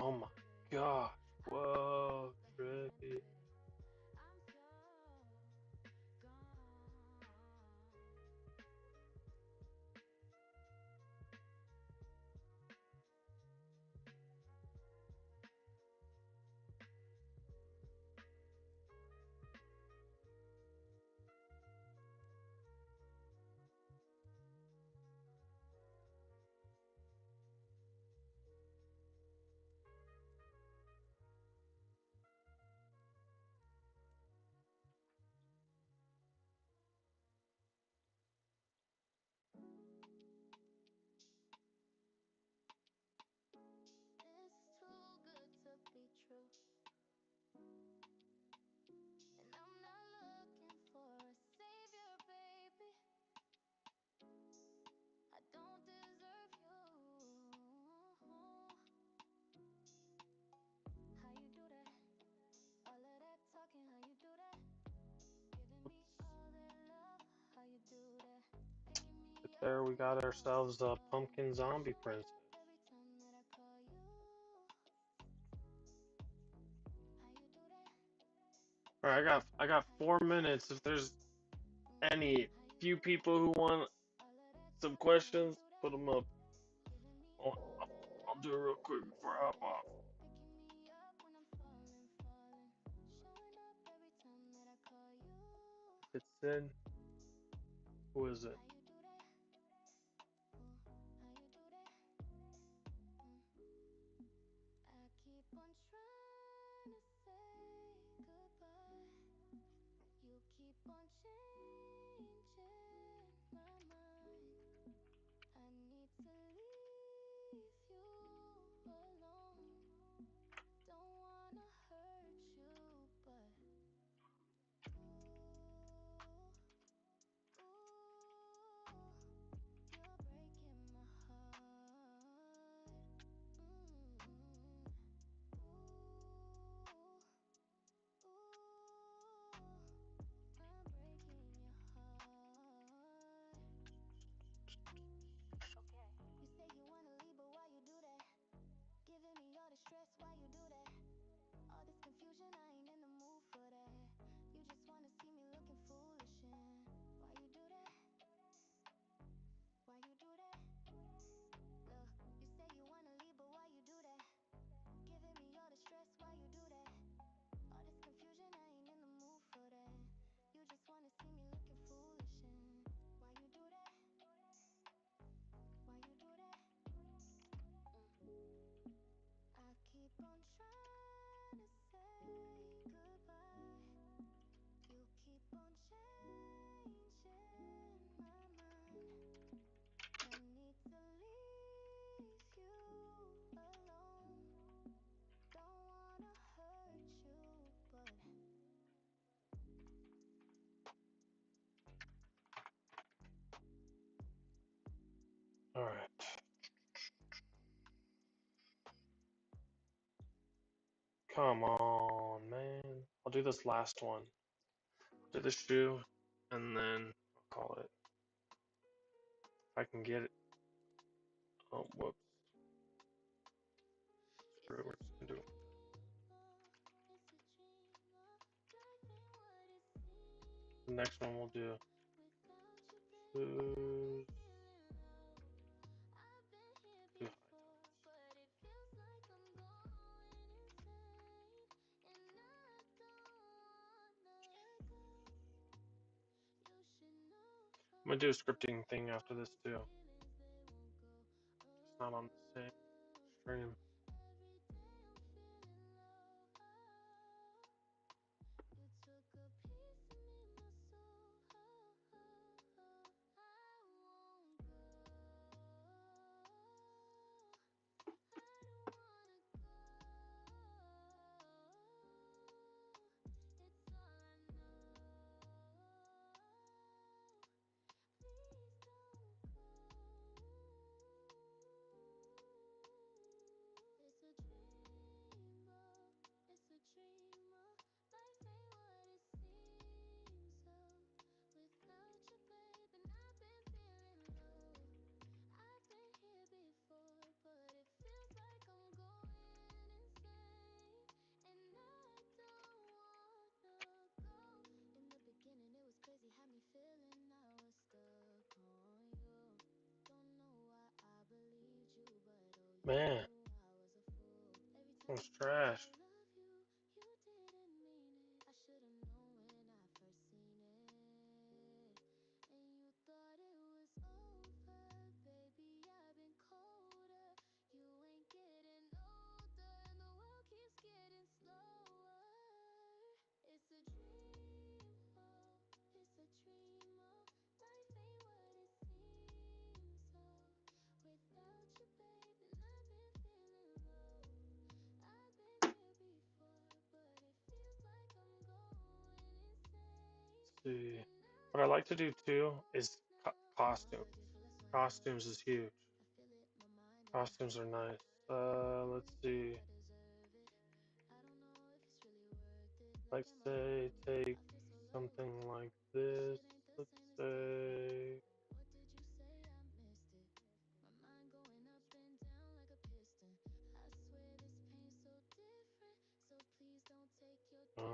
C: Oh my gosh. Whoa, trippy. There we got ourselves a pumpkin zombie princess. All right, I got 4 minutes. If there's any few people who want some questions, put them up. I'll do it real quick before I hop off. It's in. Who is it? Come on, man. I'll do this last one. Do the shoe, and then I'll call it. If I can get it. Oh, whoops. Screw it, we're just gonna do it. The next one we'll do shoes. Do high I'm gonna do a scripting thing after this too. It's not on the same stream. Man, that's trash. See, what I like to do too is costumes. Costumes is huge. Costumes are nice. Let's see. Like say take something like this. Let's say um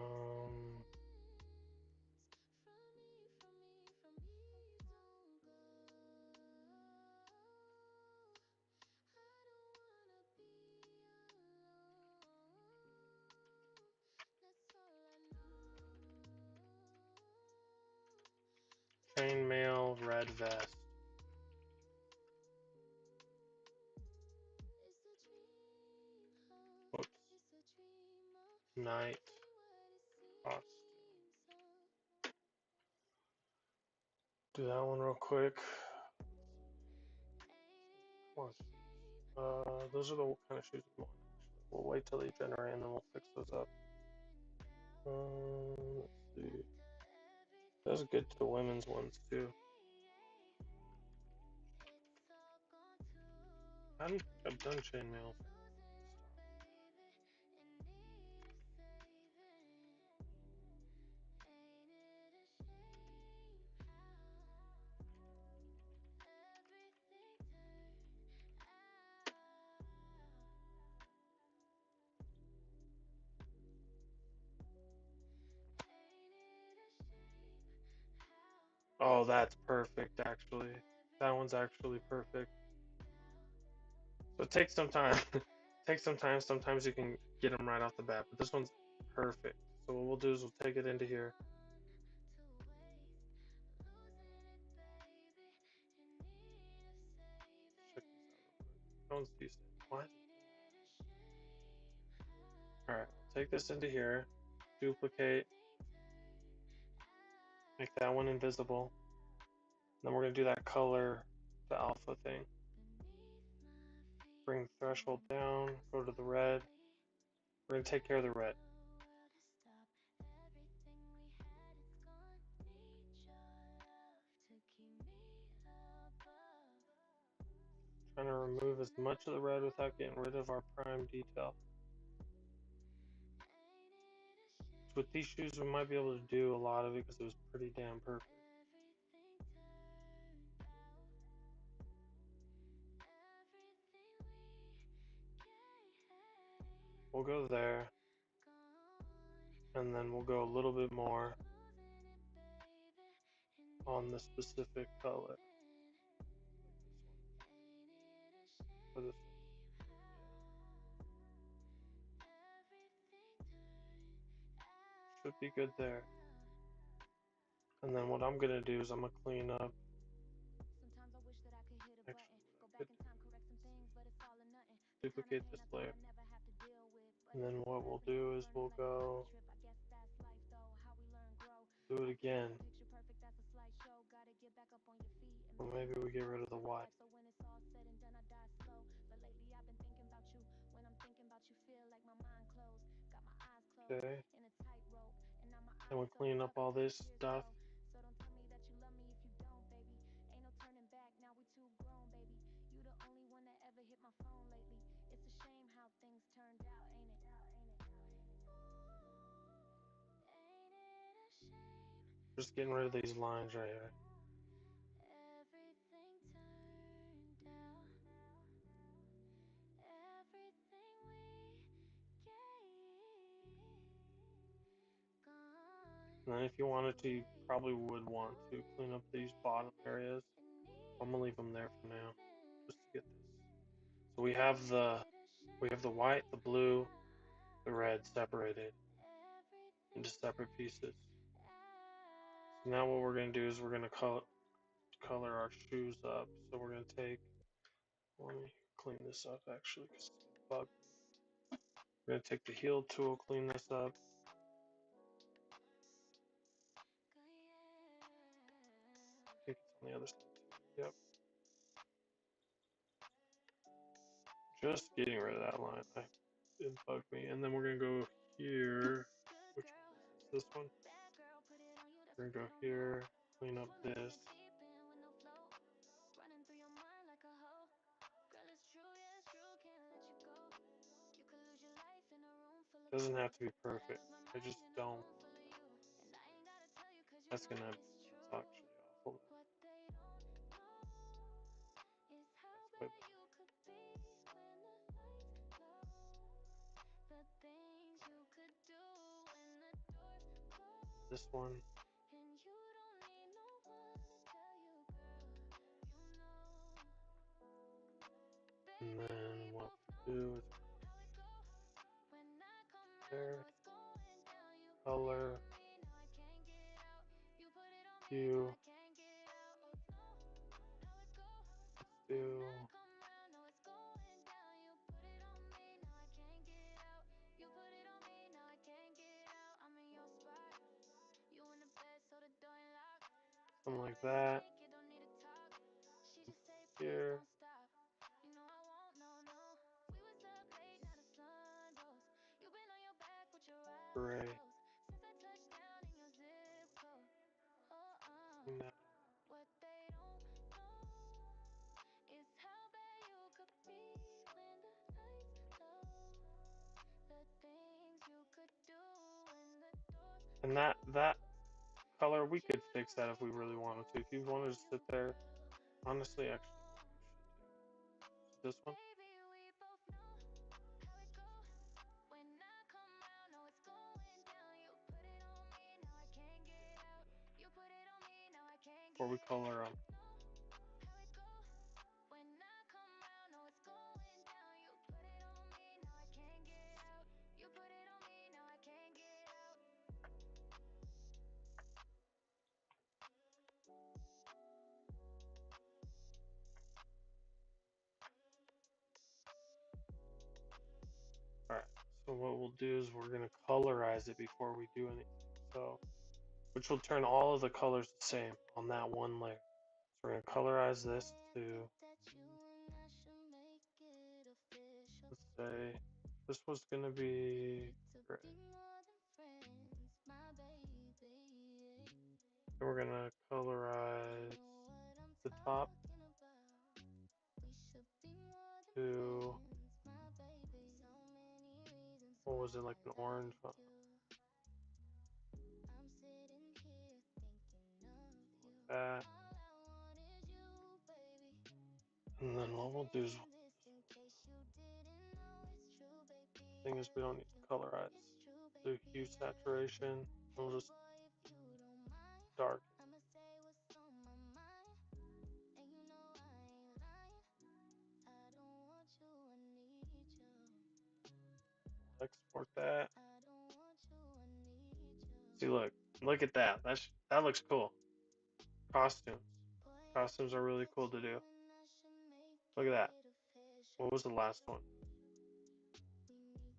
C: chainmail red vest. Whoops. Night costume. Do that one real quick. More shoes. Those are the kind of shoes we want. Actually, we'll wait till they generate and then we'll fix those up. Let's see. Those are good to the women's ones too. I don't think I've done chainmail. Oh, that's perfect actually. That one's actually perfect. So it takes some time. Takes some time. Sometimes you can get them right off the bat, but this one's perfect. So what we'll do is we'll take it into here. Check this out real quick. That one's decent. Why? All right, I'll take this into here. Duplicate. Make that one invisible. Then we're gonna do that color, the alpha thing. Bring the threshold down. Go to the red. We're gonna take care of the red. Trying to remove as much of the red without getting rid of our prime detail. with these shoes, we might be able to do a lot of it because it was pretty damn perfect. We'll go there, and then we'll go a little bit more on the specific color. For this one. Should be good there. And then what I'm gonna do is I'm gonna clean up. Actually, I could duplicate this layer. And then what we'll do is we'll go do it again. Or maybe we get rid of the white. Okay. And we clean up all this stuff. Just getting rid of these lines right here. And then if you wanted to, you probably would want to clean up these bottom areas. I'm gonna leave them there for now, just to get this. So we have the white, the blue, the red separated into separate pieces. So now what we're gonna do is we're gonna color our shoes up. So we're gonna take. Let me clean this up actually, because it's gonna bug me. We're gonna take the heel tool, clean this up. I think it's on the other side too. Yep. Just getting rid of that line. It bugged me. And then we're gonna go here. Which one is this? This one? We're gonna go here, clean up this. Doesn't have to be perfect. I just don't. That's actually awful. That's way better. This one. And then what we'll do is there, color, hue. Let's do something like that. Here. Gray. No. And that color, we could fix that if we really wanted to. If you wanted to sit there, honestly, actually, this one. Or we color them. Alright, so what we'll do is we're gonna colorize it before we do anything. So, which will turn all of the colors the same on that one layer. So we're gonna colorize this to, let's say, this was gonna be gray. And we're gonna colorize the top to, what was it, like an orange? that. And then what we'll do is, thing is we don't need to colorize. Do hue saturation. We'll just dark. Export that. See, look at that. That looks cool. Costumes. Costumes are really cool to do. Look at that. What was the last one?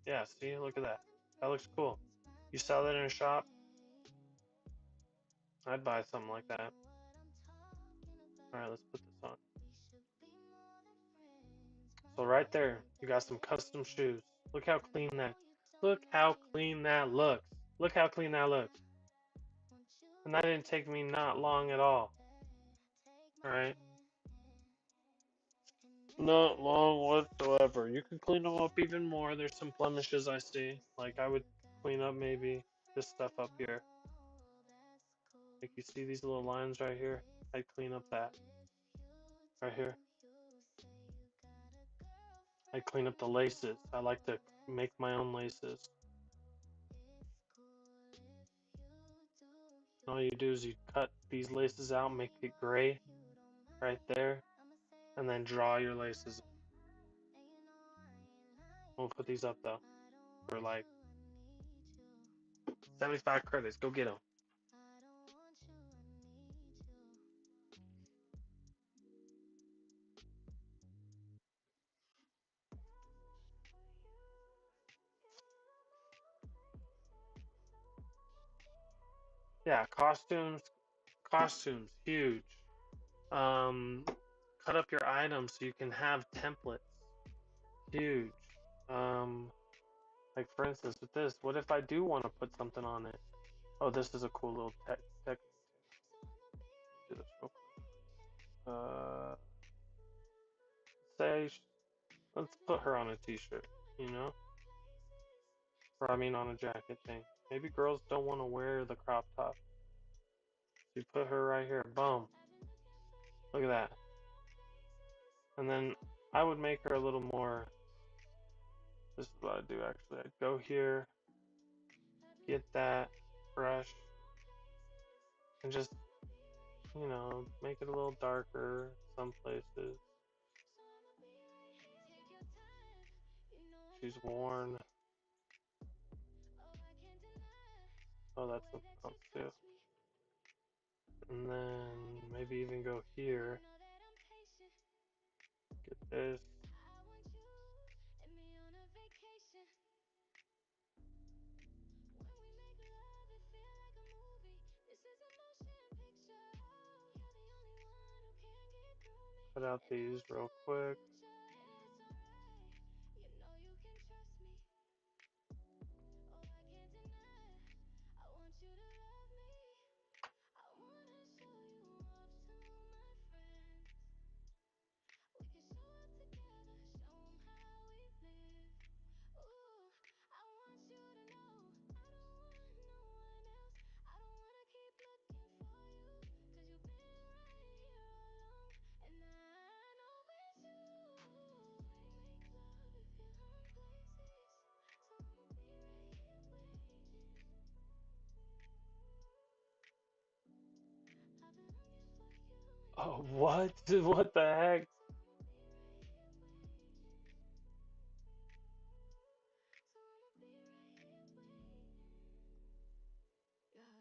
C: Yeah, see, look at that. That looks cool. You sell that in a shop? I'd buy something like that. Alright, let's put this on. So right there, you got some custom shoes. Look how clean that looks. Look how clean that looks. And that didn't take me not long at all. Alright? Not long whatsoever. You can clean them up even more. There's some blemishes I see. Like I would clean up maybe this stuff up here. Like you see these little lines right here? I'd clean up that. Right here. I clean up the laces. I like to make my own laces. All you do is you cut these laces out, make it gray right there, and then draw your laces. We'll put these up though for like 75 credits. Go get them. Yeah, costumes, huge. Cut up your items so you can have templates, huge. Like for instance with this, what if I do want to put something on it? Oh, this is a cool little tech. Do this real quick. Say, let's put her on a t-shirt, you know? Or I mean on a jacket thing. Maybe girls don't want to wear the crop top. So you put her right here, boom. Look at that. And then I would make her a little more, this is what I do actually. I'd go here, get that brush, and just, you know, make it a little darker some places. She's worn. Oh, that's something else too. And then maybe even go here. Get this. Put out these real quick. Oh, what? What the heck?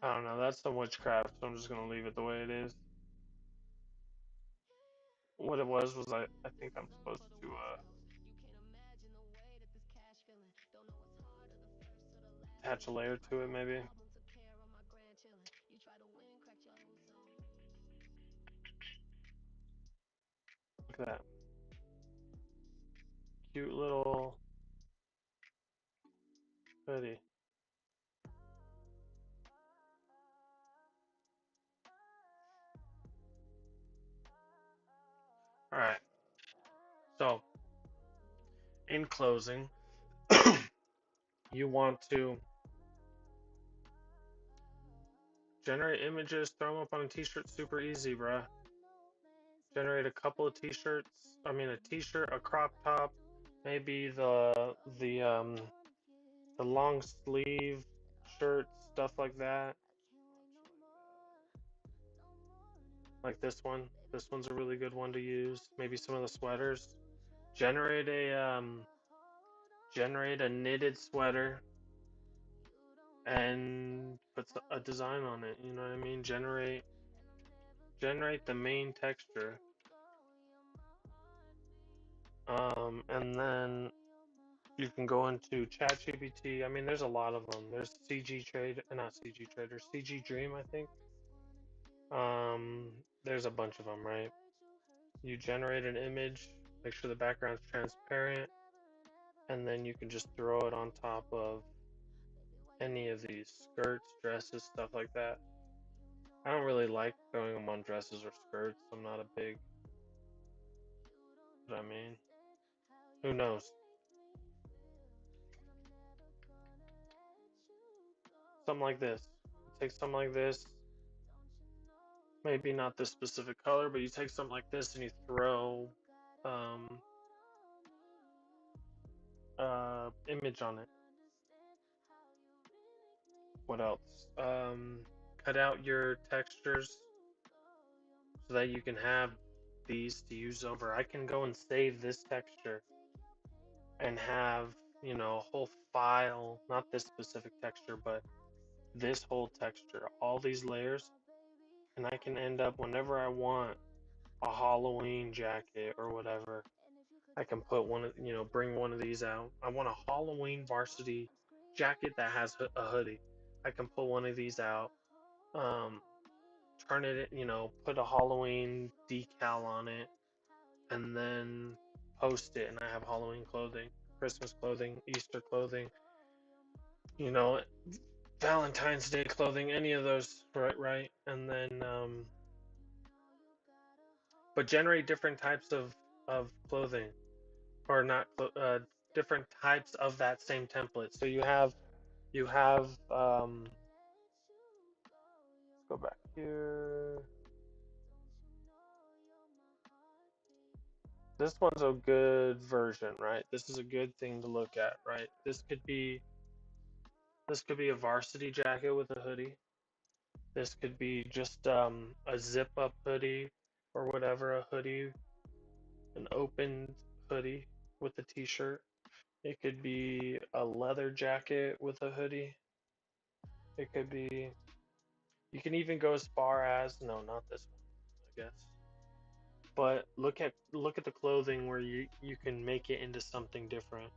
C: I don't know. That's some witchcraft, so I'm just gonna leave it the way it is. What it was I think I'm supposed to attach a layer to it maybe. Look at that. Cute little hoodie. Alright. So in closing, you want to Generate images, throw them up on a t-shirt, super easy, bruh. Generate a couple of t-shirts. I mean, a t-shirt, a crop top, maybe the long sleeve shirts, stuff like that. Like this one. This one's a really good one to use. Maybe some of the sweaters. Generate a knitted sweater and put a design on it. You know what I mean? Generate the main texture. And then you can go into ChatGPT. I mean, there's a lot of them. There's CG Trade, not CG Trader, CG Dream, I think. There's a bunch of them, right? You generate an image, make sure the background's transparent, and then you can just throw it on top of any of these skirts, dresses, stuff like that. I don't really like throwing them on dresses or skirts. I'm not a big, I mean, who knows? Something like this. Take something like this, maybe not this specific color, but you take something like this and you throw image on it. What else? Cut out your textures so that you can have these to use over. I can go and save this texture and have, you know, a whole file, not this specific texture, but this whole texture, all these layers, and I can end up whenever I want a Halloween jacket or whatever. I can put one of, you know, bring one of these out. I want a Halloween varsity jacket that has a hoodie. I can pull one of these out, turn it, you know, put a Halloween decal on it, and then post it, and I have Halloween clothing, Christmas clothing, Easter clothing, you know, Valentine's Day clothing, any of those, right? And then, but generate different types of clothing, or not, different types of that same template. So you have, let's go back here. This one's a good version, right? This is a good thing to look at, right? This could be a varsity jacket with a hoodie. This could be just a zip up hoodie or whatever, a hoodie, an open hoodie with a t-shirt. It could be a leather jacket with a hoodie. It could be, you can even go as far as, no, not this one, I guess. But look at the clothing where you can make it into something different.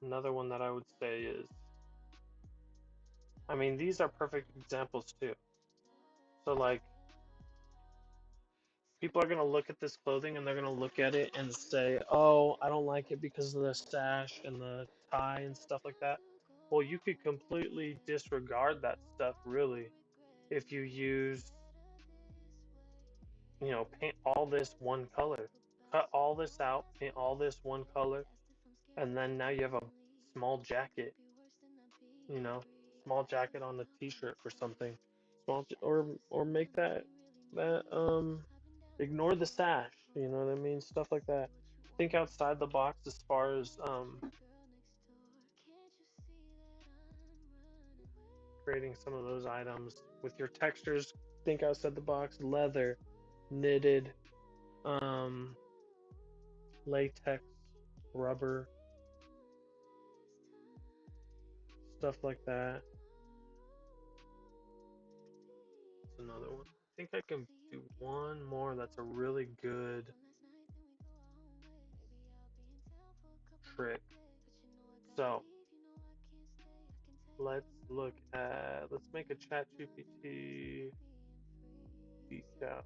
C: Another one that I would say is, I mean, these are perfect examples too. So like, people are going to look at this clothing and they're going to look at it and say, oh, I don't like it because of the sash and the tie and stuff like that. Well, you could completely disregard that stuff, really, if you use, you know, paint all this one color. Cut all this out, paint all this one color, and then now you have a small jacket, you know, small jacket on a t-shirt or something. Or make that ignore the sash, you know what I mean? Stuff like that. Think outside the box as far as creating some of those items with your textures. Think outside the box. Leather, knitted, latex, rubber, stuff like that. That's another one. I think I can do one more that's a really good trick. So let's make a ChatGPT decal.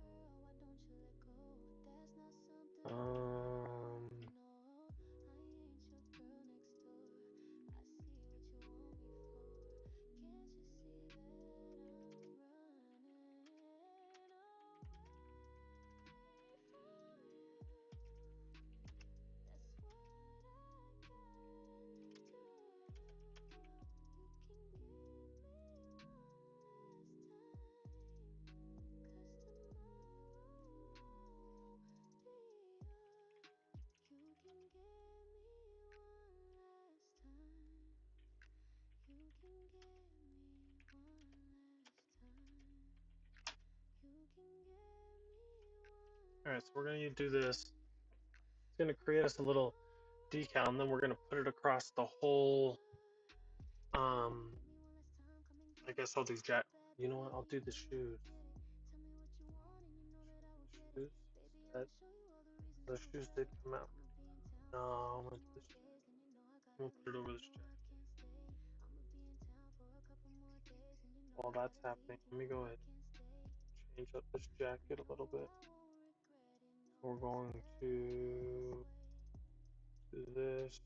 C: Alright, so we're gonna do this. It's gonna create us a little decal, and then we're gonna put it across the whole. I guess I'll do jack. You know what? I'll do the shoes. Shoes. That the shoes did come out. No, I'm gonna do this. I'm gonna put it over this jacket. While that's happening, let me go ahead and change up this jacket a little bit. We're going to do this.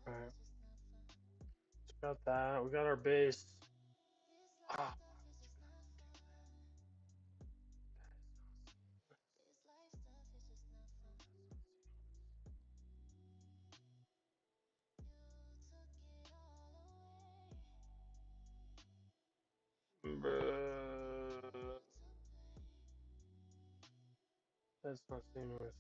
C: Alright, it's got that. We got our base. Ah, bruh. That's not seamless.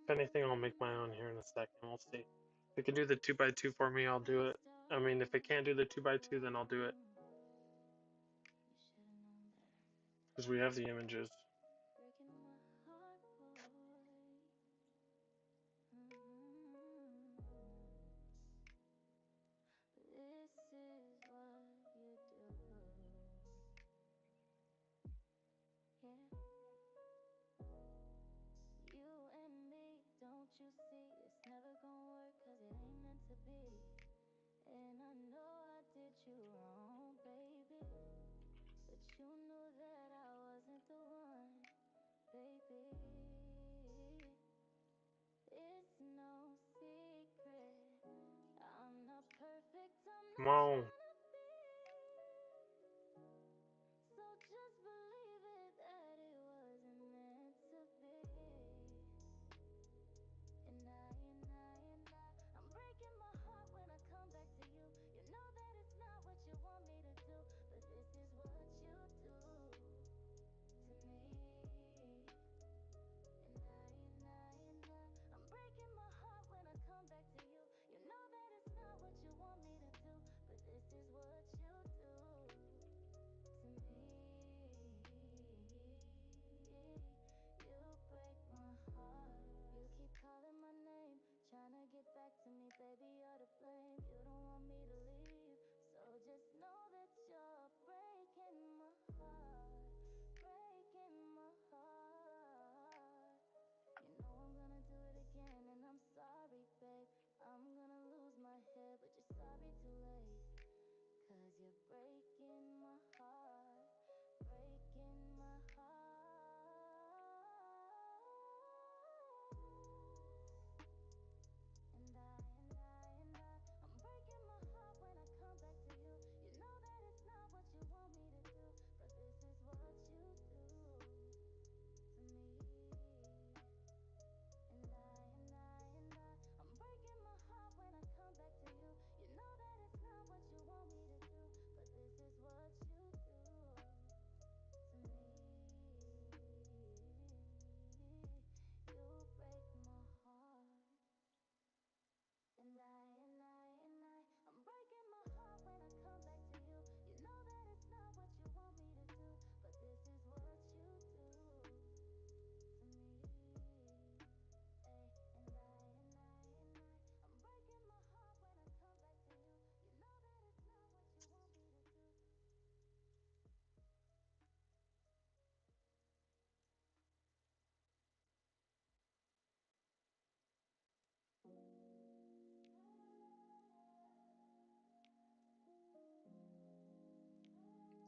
C: If anything, I'll make my own here in a second. We'll see. If it can do the 2x2 for me, I'll do it. I mean, if it can't do the 2x2, then I'll do it. Because we have the images. Come on.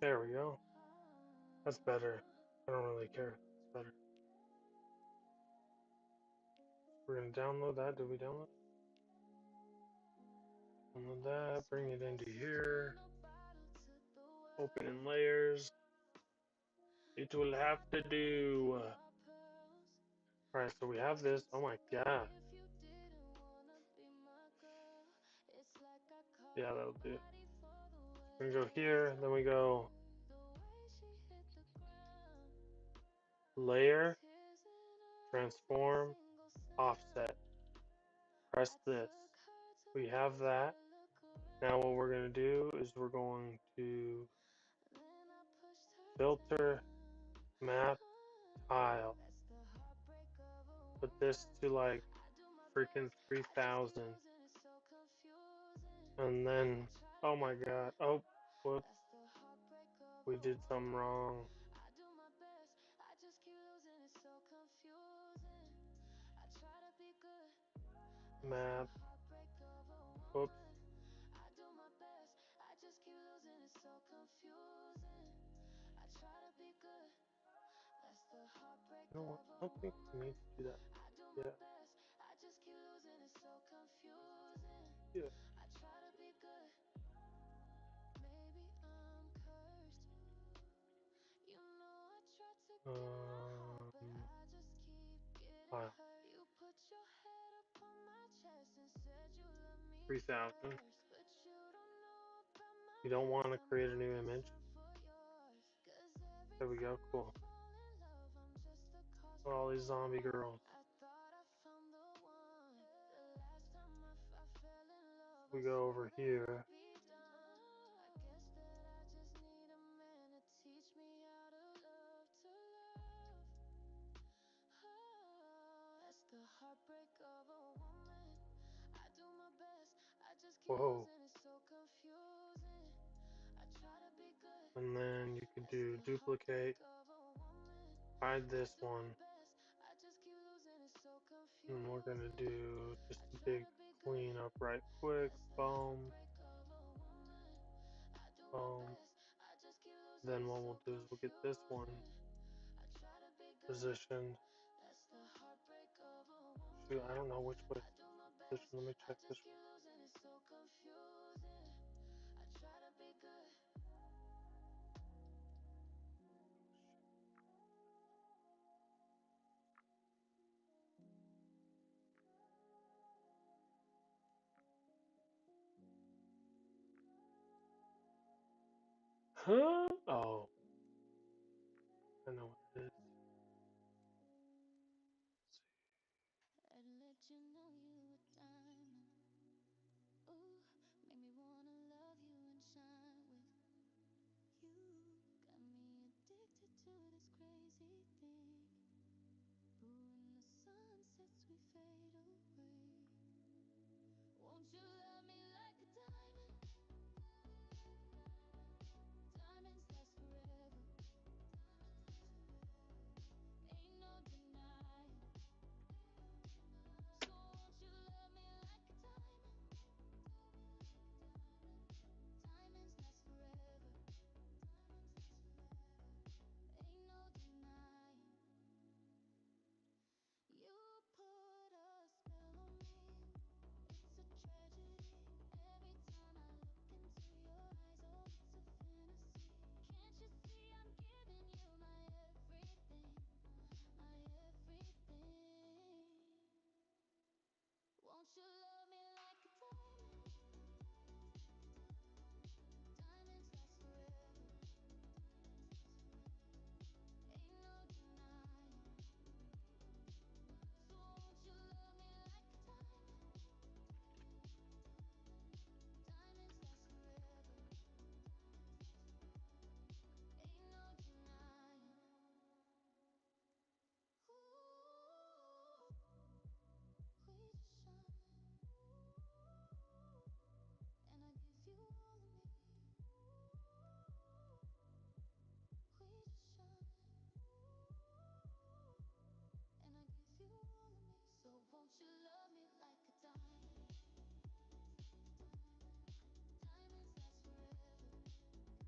C: There we go. That's better. I don't really care. It's better. We're gonna download that. Did we download it? Download that. Bring it into here. Open in layers. It will have to do. Alright, so we have this. Oh my god. Yeah, that'll do. We're gonna go here, then we go layer, transform, offset. Press this. We have that. Now what we're gonna do is we're going to filter, map, tile. Put this to like freaking 3000. And then, oh my god. Oh, whoops. We did something wrong. Map. Whoops. You know what? I don't think we need to do that. Yeah. Yeah. File. 3000. You don't want to create a new image. There we go. Cool. All these zombie girls. We go over here. Whoa. And then you could do duplicate, hide this one, and we're gonna do just a big clean up right quick. Boom. Boom. Then what we'll do is we'll get this one positioned. Shoot, I don't know which way to position. Let me check this one. Huh? Oh, I know what it is.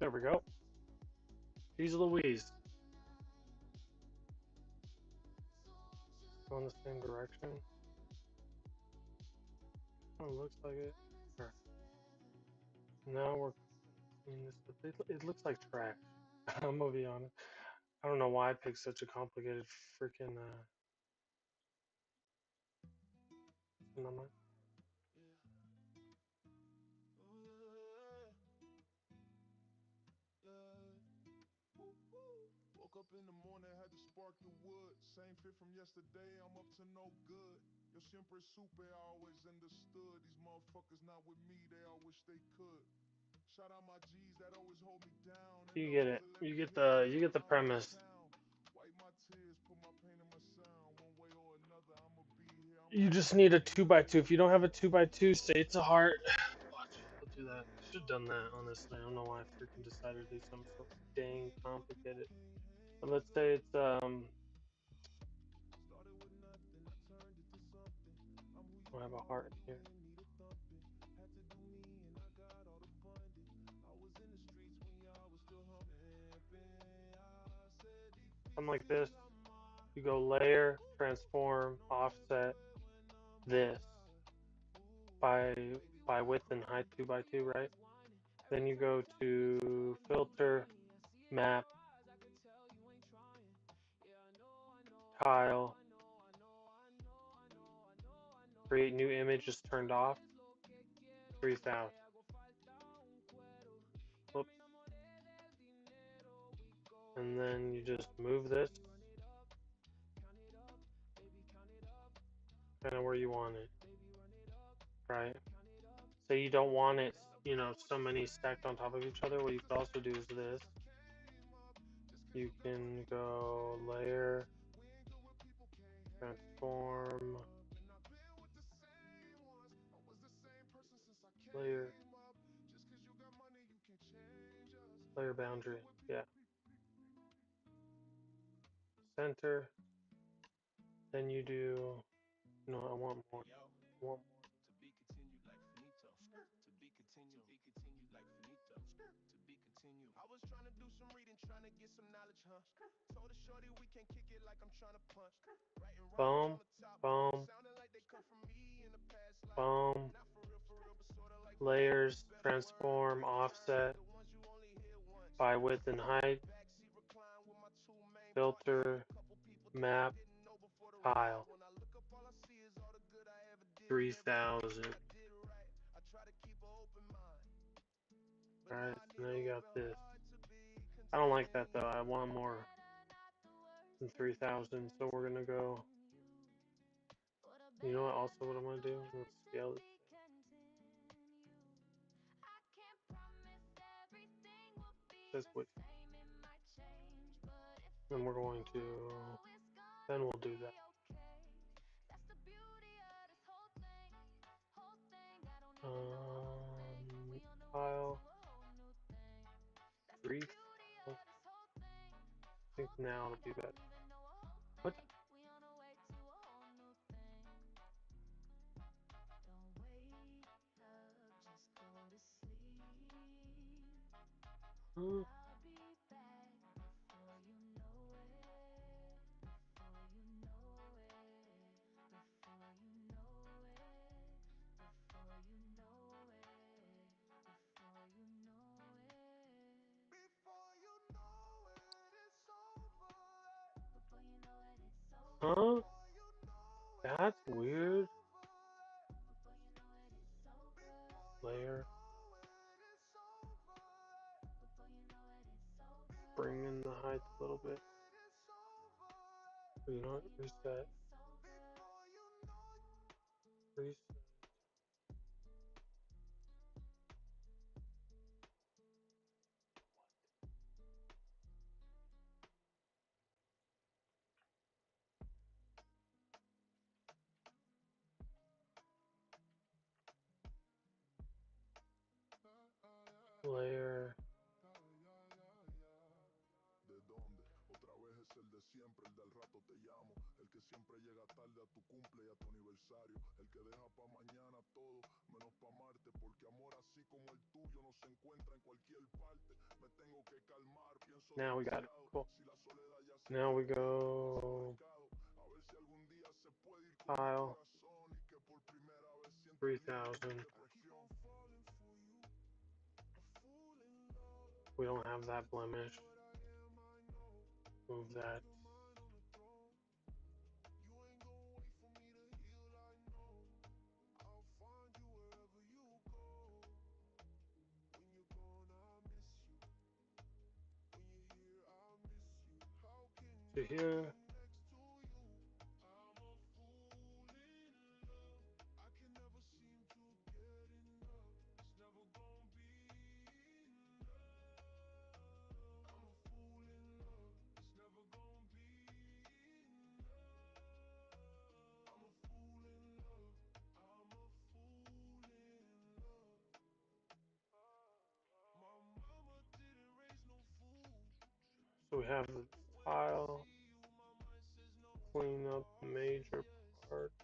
C: There we go. Jeez Louise. Go in the same direction. Oh, looks like it. Or, now we're cleaning this up. It looks like trash. I'm gonna be honest. I don't know why I picked such a complicated freaking number.
A: Woke up in the morning, had to spark the wood. Same fit from yesterday, I'm up to no good. Yo siempre supe, I always understood. These motherfuckers not with me, they all wish they could. Shout out my G's that always hold me down.
C: You get it. You get the premise.
A: Wipe my tears, put my pain in my sound. One way or another, I'ma be here.
C: You just need a 2x2. If you don't have a 2x2, say it's a heart. Watch, I'll do that. Should have done that, honestly. I don't know why I freaking decided to do something so dang complicated. But let's say it's I have a heart here. Something like this. You go layer, transform, offset this by width and height 2x2, right? Then you go to filter, map, tile, create new image is turned off, 3000. Whoops. And then you just move this kind of where you want it, right? Say you don't want it, you know, so many stacked on top of each other. What you could also do is this. You can go layer, transform, layer boundary, yeah. Center, then you do, no, I want more. I want more.
A: I was trying to do some reading, trying to get some knowledge, huh? Told a shorty we can kick it like I'm trying to punch. Writing rhymes on the top, sounding like they come from me in the past life.
C: Boom,
A: Not for real, but sorta like
C: layers, transform, offset,
A: the ones you only hear once.
C: by width and height,
A: Backseat recline with my two main
C: filter,
A: couple people
C: map,
A: didn't know before the
C: tile,
A: when I look up all I see is all the good I ever did.
C: 3000.
A: I did right. I try to keep an open mind.
C: Alright, so now you got this. I don't like that though. I want more than 3000, so we're gonna go. You know what? Also, what I'm gonna do? Let's scale it. Says which. Then we're going to. Then we'll do that. File. 3. I think now it'll be better. What? Huh? Huh? That's weird. Layer. Bring in the height a little bit. You know what? Reset. Reset. Layer.
A: ¿De dónde? Otra vez es el de siempre, el del rato te llamo. El que siempre llega tarde a tu cumple y a tu aniversario. El que deja pa' mañana todo, menos pa' Marte.
C: Now we got it. Cool. Now we go file 3000. We don't have that blemish. Move that. To here. So we have the tile, clean up major parts.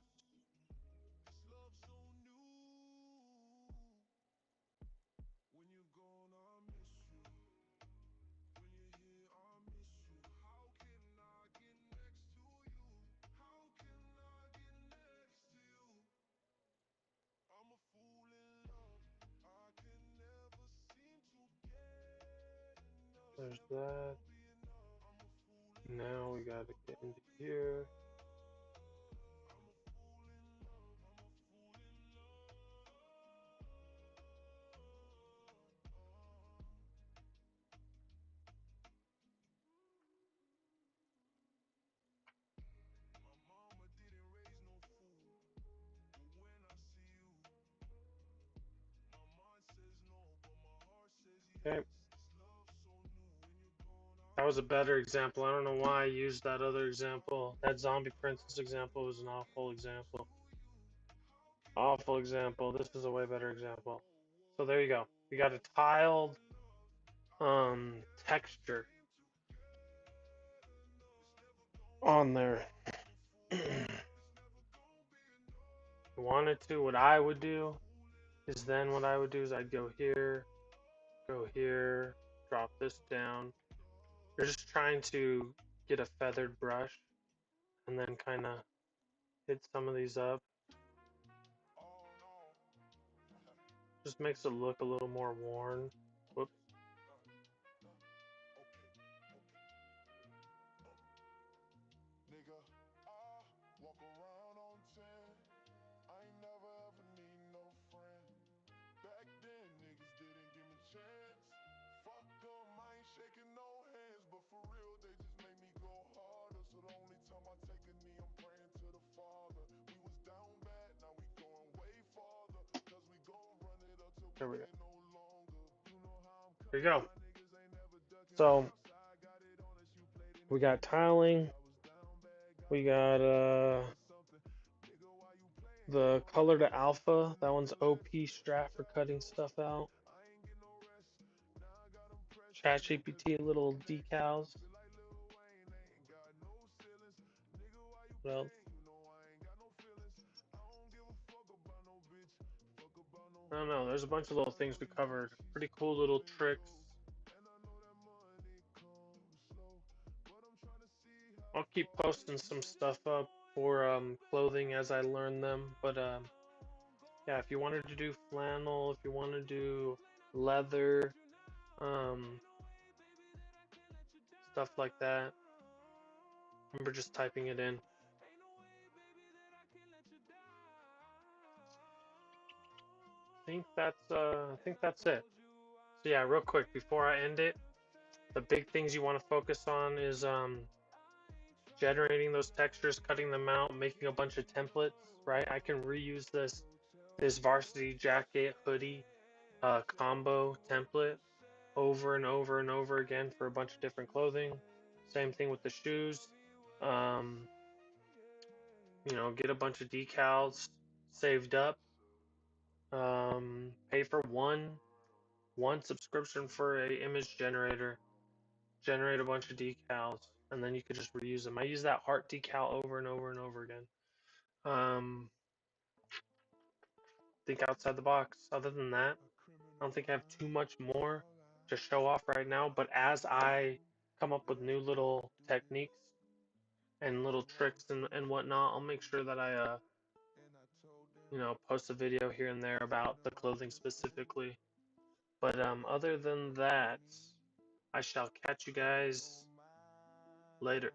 C: There's that. Now we gotta get into here. Okay. That was a better example. I don't know why I used that other example. That zombie princess example was an awful example. Awful example. This is a way better example. So there you go. We got a tiled texture on there. Wanted to, what I would do is then what I would do is I'd go here, drop this down. You're just trying to get a feathered brush and then kind of hit some of these up. Just makes it look a little more worn. Whoops. There we go. There you go. So we got tiling. We got the color to alpha. That one's OP strat for cutting stuff out. ChatGPT little decals. What else? I don't know. There's a bunch of little things we covered. Pretty cool little tricks. I'll keep posting some stuff up for clothing as I learn them. But yeah, if you wanted to do flannel, if you want to do leather, stuff like that, remember just typing it in. I think that's it. So yeah, real quick before I end it, the big things you want to focus on is generating those textures, cutting them out, making a bunch of templates, right? I can reuse this varsity jacket hoodie combo template over and over and over again for a bunch of different clothing. Same thing with the shoes. You know, get a bunch of decals saved up. Pay for one subscription for a image generator. Generate a bunch of decals, and then you could just reuse them. I use that heart decal over and over and over again. think outside the box. Other than that, I don't think I have too much more to show off right now, but as I come up with new little techniques and little tricks and whatnot, I'll make sure that I post a video here and there about the clothing specifically. But other than that, I shall catch you guys later.